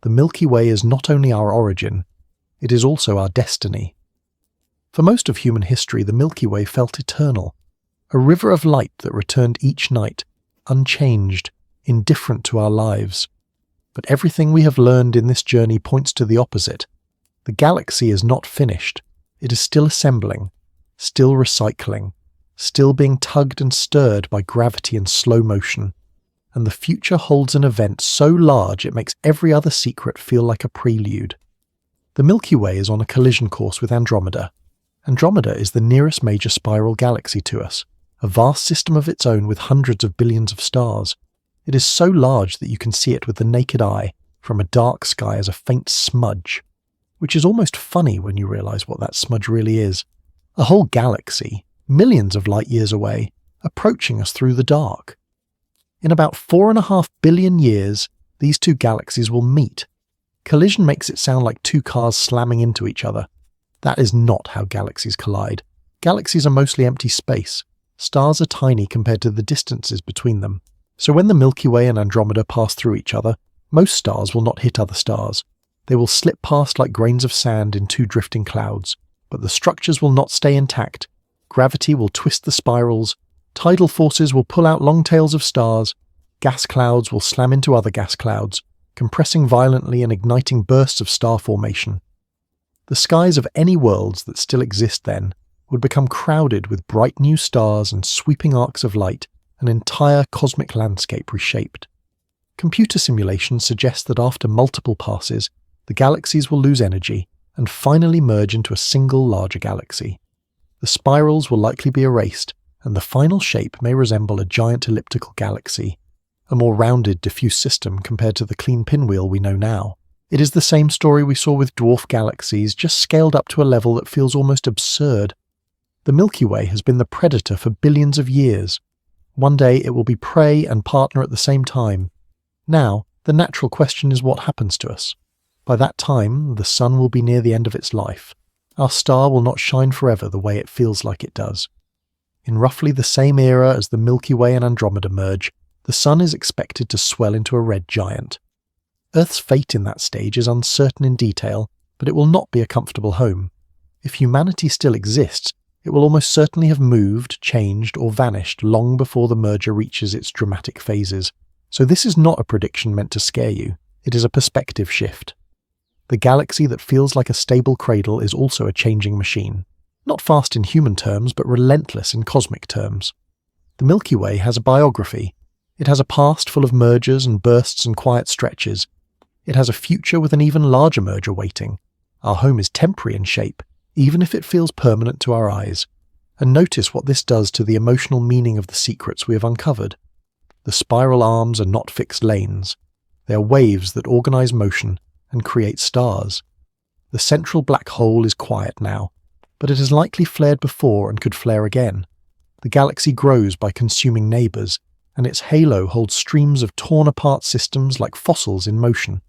The Milky Way is not only our origin, it is also our destiny. For most of human history, the Milky Way felt eternal, a river of light that returned each night, unchanged, indifferent to our lives. But everything we have learned in this journey points to the opposite. The galaxy is not finished. It is still assembling, still recycling, still being tugged and stirred by gravity and slow motion. And the future holds an event so large it makes every other secret feel like a prelude. The Milky Way is on a collision course with Andromeda. Andromeda is the nearest major spiral galaxy to us, a vast system of its own with hundreds of billions of stars. It is so large that you can see it with the naked eye from a dark sky as a faint smudge, which is almost funny when you realize what that smudge really is. A whole galaxy, millions of light years away, approaching us through the dark. In about 4.5 billion years, these two galaxies will meet. Collision makes it sound like two cars slamming into each other. That is not how galaxies collide. Galaxies are mostly empty space. Stars are tiny compared to the distances between them. So when the Milky Way and Andromeda pass through each other, most stars will not hit other stars. They will slip past like grains of sand in two drifting clouds. But the structures will not stay intact. Gravity will twist the spirals. Tidal forces will pull out long tails of stars. Gas clouds will slam into other gas clouds, compressing violently and igniting bursts of star formation. The skies of any worlds that still exist then would become crowded with bright new stars and sweeping arcs of light, an entire cosmic landscape reshaped. Computer simulations suggest that after multiple passes, the galaxies will lose energy and finally merge into a single larger galaxy. The spirals will likely be erased, and the final shape may resemble a giant elliptical galaxy, a more rounded, diffuse system compared to the clean pinwheel we know now. It is the same story we saw with dwarf galaxies, just scaled up to a level that feels almost absurd. The Milky Way has been the predator for billions of years. One day it will be prey and partner at the same time. Now, the natural question is what happens to us. By that time, the sun will be near the end of its life. Our star will not shine forever the way it feels like it does. In roughly the same era as the Milky Way and Andromeda merge, the sun is expected to swell into a red giant. Earth's fate in that stage is uncertain in detail, but it will not be a comfortable home. If humanity still exists, it will almost certainly have moved, changed, or vanished long before the merger reaches its dramatic phases. So this is not a prediction meant to scare you. It is a perspective shift. The galaxy that feels like a stable cradle is also a changing machine. Not fast in human terms, but relentless in cosmic terms. The Milky Way has a biography. It has a past full of mergers and bursts and quiet stretches. It has a future with an even larger merger waiting. Our home is temporary in shape, even if it feels permanent to our eyes. And notice what this does to the emotional meaning of the secrets we have uncovered. The spiral arms are not fixed lanes. They are waves that organize motion and create stars. The central black hole is quiet now, but it has likely flared before and could flare again. The galaxy grows by consuming neighbors, and its halo holds streams of torn-apart systems like fossils in motion.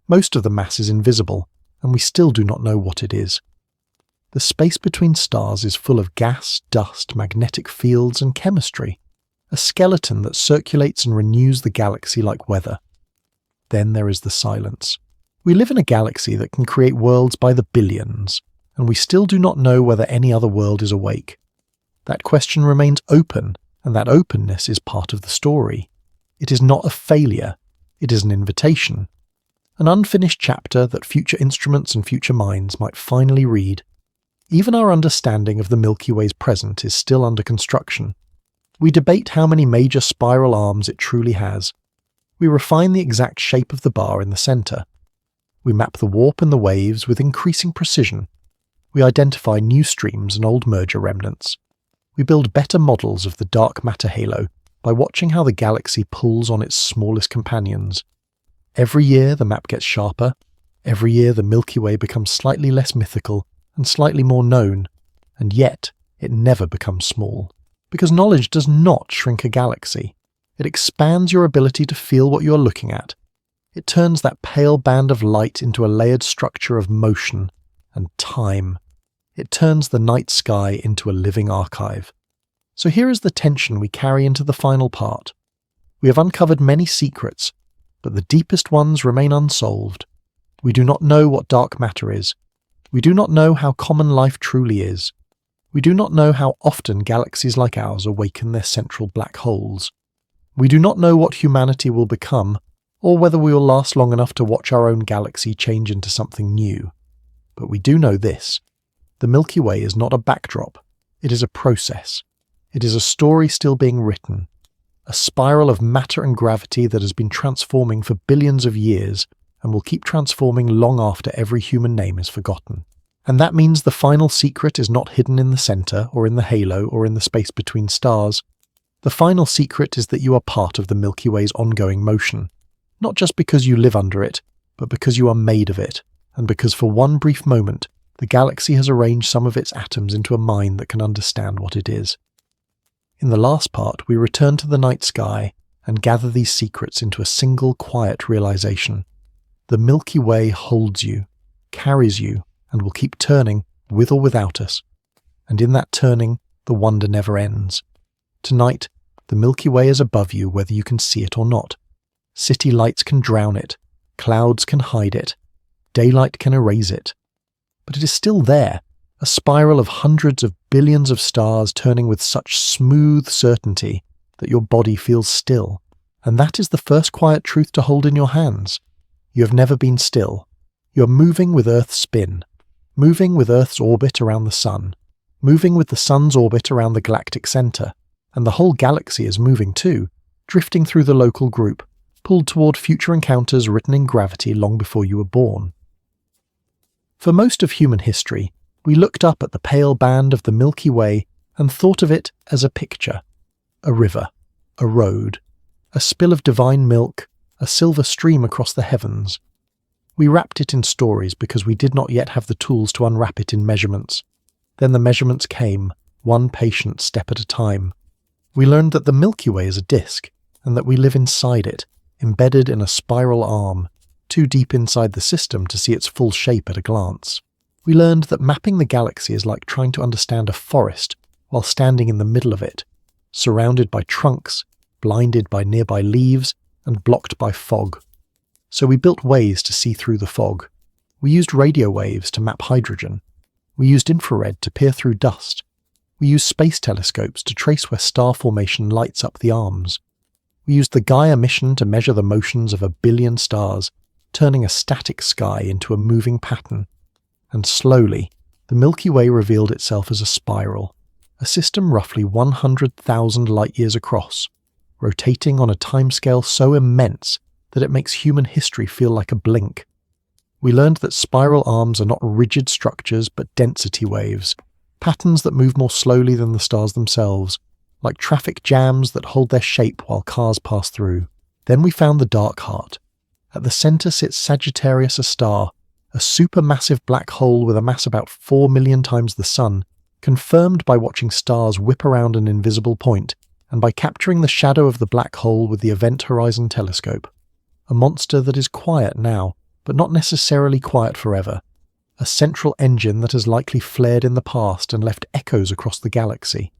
Most of the mass is invisible, and we still do not know what it is. The space between stars is full of gas, dust, magnetic fields, and chemistry, a skeleton that circulates and renews the galaxy like weather. Then there is the silence. We live in a galaxy that can create worlds by the billions, and we still do not know whether any other world is awake. That question remains open, and that openness is part of the story. It is not a failure, it is an invitation. An unfinished chapter that future instruments and future minds might finally read. Even our understanding of the Milky Way's present is still under construction. We debate how many major spiral arms it truly has. We refine the exact shape of the bar in the center. We map the warp and the waves with increasing precision. We identify new streams and old merger remnants. We build better models of the dark matter halo by watching how the galaxy pulls on its smallest companions. Every year the map gets sharper. Every year the Milky Way becomes slightly less mythical and slightly more known, and yet it never becomes small. Because knowledge does not shrink a galaxy. It expands your ability to feel what you are looking at. It turns that pale band of light into a layered structure of motion and time. It turns the night sky into a living archive. So here is the tension we carry into the final part. We have uncovered many secrets, but the deepest ones remain unsolved. We do not know what dark matter is. We do not know how common life truly is. We do not know how often galaxies like ours awaken their central black holes. We do not know what humanity will become, or whether we will last long enough to watch our own galaxy change into something new. But we do know this. The Milky Way is not a backdrop. It is a process. It is a story still being written. A spiral of matter and gravity that has been transforming for billions of years and will keep transforming long after every human name is forgotten. And that means the final secret is not hidden in the center or in the halo or in the space between stars. The final secret is that you are part of the Milky Way's ongoing motion, not just because you live under it, but because you are made of it, and because for one brief moment, the galaxy has arranged some of its atoms into a mind that can understand what it is. In the last part, we return to the night sky and gather these secrets into a single quiet realization. The Milky Way holds you, carries you, and will keep turning, with or without us. And in that turning, the wonder never ends. Tonight, the Milky Way is above you whether you can see it or not. City lights can drown it, clouds can hide it, daylight can erase it. But it is still there, a spiral of hundreds of billions of stars turning with such smooth certainty that your body feels still. And that is the first quiet truth to hold in your hands. You have never been still. You are moving with Earth's spin, moving with Earth's orbit around the Sun, moving with the Sun's orbit around the galactic center, and the whole galaxy is moving too, drifting through the local group, pulled toward future encounters written in gravity long before you were born. For most of human history, we looked up at the pale band of the Milky Way and thought of it as a picture, a river, a road, a spill of divine milk, a silver stream across the heavens. We wrapped it in stories because we did not yet have the tools to unwrap it in measurements. Then the measurements came, one patient step at a time. We learned that the Milky Way is a disk, and that we live inside it, embedded in a spiral arm, too deep inside the system to see its full shape at a glance. We learned that mapping the galaxy is like trying to understand a forest while standing in the middle of it, surrounded by trunks, blinded by nearby leaves, and blocked by fog. So we built ways to see through the fog. We used radio waves to map hydrogen. We used infrared to peer through dust. We used space telescopes to trace where star formation lights up the arms. We used the Gaia mission to measure the motions of 1 billion stars, turning a static sky into a moving pattern. And slowly, the Milky Way revealed itself as a spiral, a system roughly 100,000 light-years across, rotating on a timescale so immense that it makes human history feel like a blink. We learned that spiral arms are not rigid structures but density waves, patterns that move more slowly than the stars themselves, like traffic jams that hold their shape while cars pass through. Then we found the dark heart. At the center sits Sagittarius A, a supermassive black hole with a mass about 4 million times the Sun, confirmed by watching stars whip around an invisible point, and by capturing the shadow of the black hole with the Event Horizon telescope. A monster that is quiet now, but not necessarily quiet forever. A central engine that has likely flared in the past and left echoes across the galaxy.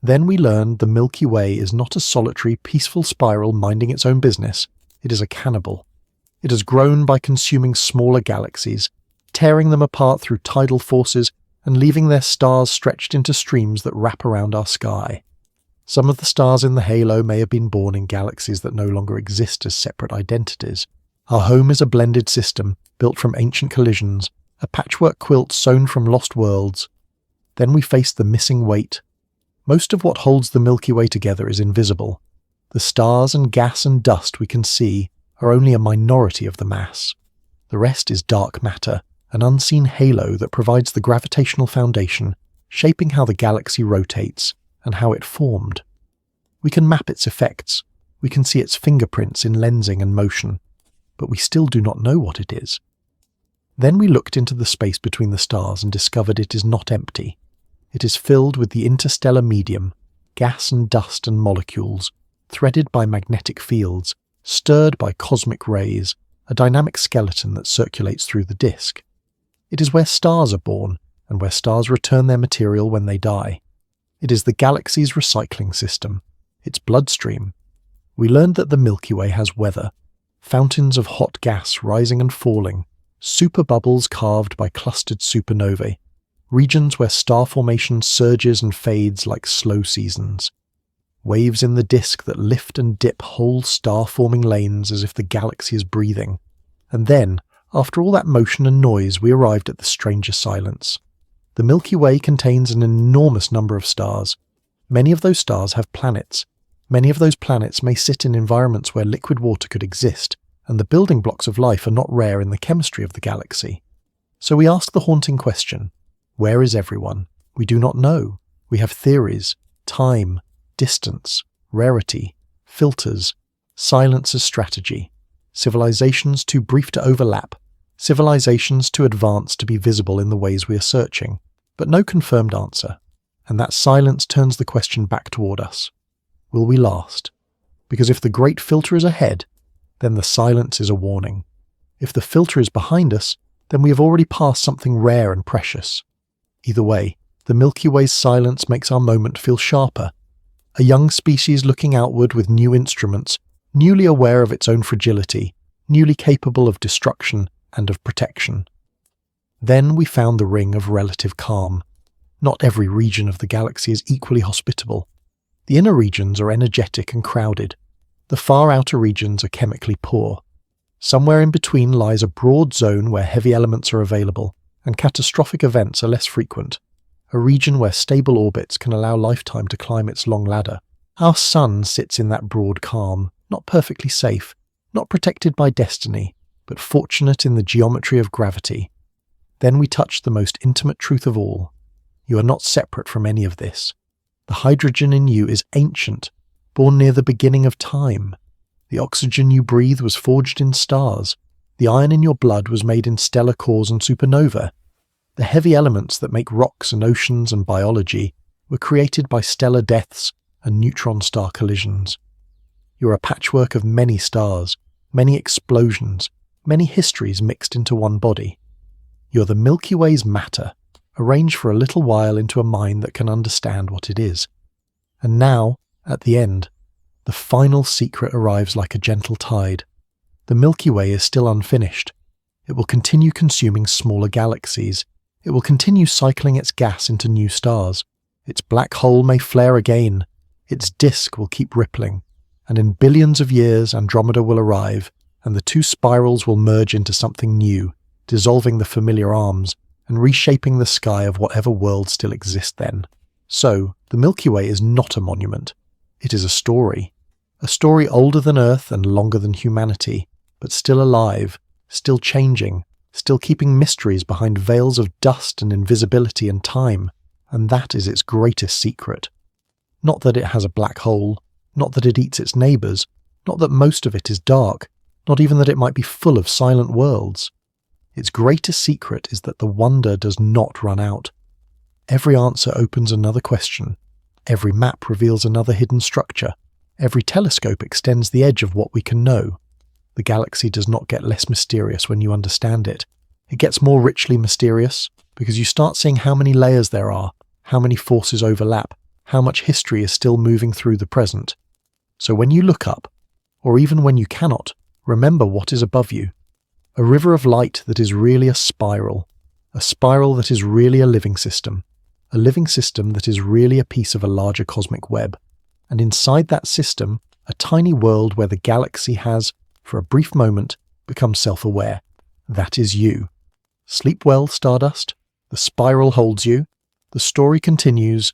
Then we learned the Milky Way is not a solitary, peaceful spiral minding its own business. It is a cannibal. It has grown by consuming smaller galaxies, tearing them apart through tidal forces and leaving their stars stretched into streams that wrap around our sky. Some of the stars in the halo may have been born in galaxies that no longer exist as separate identities. Our home is a blended system, built from ancient collisions, a patchwork quilt sewn from lost worlds. Then we face the missing weight. Most of what holds the Milky Way together is invisible. The stars and gas and dust we can see are only a minority of the mass. The rest is dark matter, an unseen halo that provides the gravitational foundation, shaping how the galaxy rotates and how it formed. We can map its effects, we can see its fingerprints in lensing and motion, but we still do not know what it is. Then we looked into the space between the stars and discovered it is not empty. It is filled with the interstellar medium, gas and dust and molecules, threaded by magnetic fields, stirred by cosmic rays, a dynamic skeleton that circulates through the disk. It is where stars are born, and where stars return their material when they die. It is the galaxy's recycling system, its bloodstream. We learned that the Milky Way has weather, fountains of hot gas rising and falling, super bubbles carved by clustered supernovae, regions where star formation surges and fades like slow seasons. Waves in the disk that lift and dip whole star-forming lanes as if the galaxy is breathing. And then, after all that motion and noise, we arrived at the stranger silence. The Milky Way contains an enormous number of stars. Many of those stars have planets. Many of those planets may sit in environments where liquid water could exist, and the building blocks of life are not rare in the chemistry of the galaxy. So we ask the haunting question, where is everyone? We do not know. We have theories, time, distance, rarity, filters, silence as strategy, civilizations too brief to overlap, civilizations too advanced to be visible in the ways we are searching, but no confirmed answer. And that silence turns the question back toward us. Will we last? Because if the great filter is ahead, then the silence is a warning. If the filter is behind us, then we have already passed something rare and precious. Either way, the Milky Way's silence makes our moment feel sharper. A young species looking outward with new instruments, newly aware of its own fragility, newly capable of destruction and of protection. Then we found the ring of relative calm. Not every region of the galaxy is equally hospitable. The inner regions are energetic and crowded. The far outer regions are chemically poor. Somewhere in between lies a broad zone where heavy elements are available, and catastrophic events are less frequent. A region where stable orbits can allow lifetime to climb its long ladder. Our sun sits in that broad calm, not perfectly safe, not protected by destiny, but fortunate in the geometry of gravity. Then we touch the most intimate truth of all. You are not separate from any of this. The hydrogen in you is ancient, born near the beginning of time. The oxygen you breathe was forged in stars. The iron in your blood was made in stellar cores and supernova. The heavy elements that make rocks and oceans and biology were created by stellar deaths and neutron star collisions. You're a patchwork of many stars, many explosions, many histories mixed into one body. You're the Milky Way's matter, arranged for a little while into a mind that can understand what it is. And now, at the end, the final secret arrives like a gentle tide. The Milky Way is still unfinished. It will continue consuming smaller galaxies. It will continue cycling its gas into new stars. Its black hole may flare again. Its disk will keep rippling. And in billions of years, Andromeda will arrive, and the two spirals will merge into something new, dissolving the familiar arms and reshaping the sky of whatever world still exists then. So, the Milky Way is not a monument. It is a story older than Earth and longer than humanity, but still alive, still changing, still keeping mysteries behind veils of dust and invisibility and time, and that is its greatest secret. Not that it has a black hole, not that it eats its neighbours, not that most of it is dark, not even that it might be full of silent worlds. Its greatest secret is that the wonder does not run out. Every answer opens another question. Every map reveals another hidden structure. Every telescope extends the edge of what we can know. The galaxy does not get less mysterious when you understand it. It gets more richly mysterious because you start seeing how many layers there are, how many forces overlap, how much history is still moving through the present. So when you look up, or even when you cannot, remember what is above you. A river of light that is really a spiral that is really a living system that is really a piece of a larger cosmic web. And inside that system, a tiny world where the galaxy has, for a brief moment, become self-aware. That is you. Sleep well, Stardust. The spiral holds you. The story continues,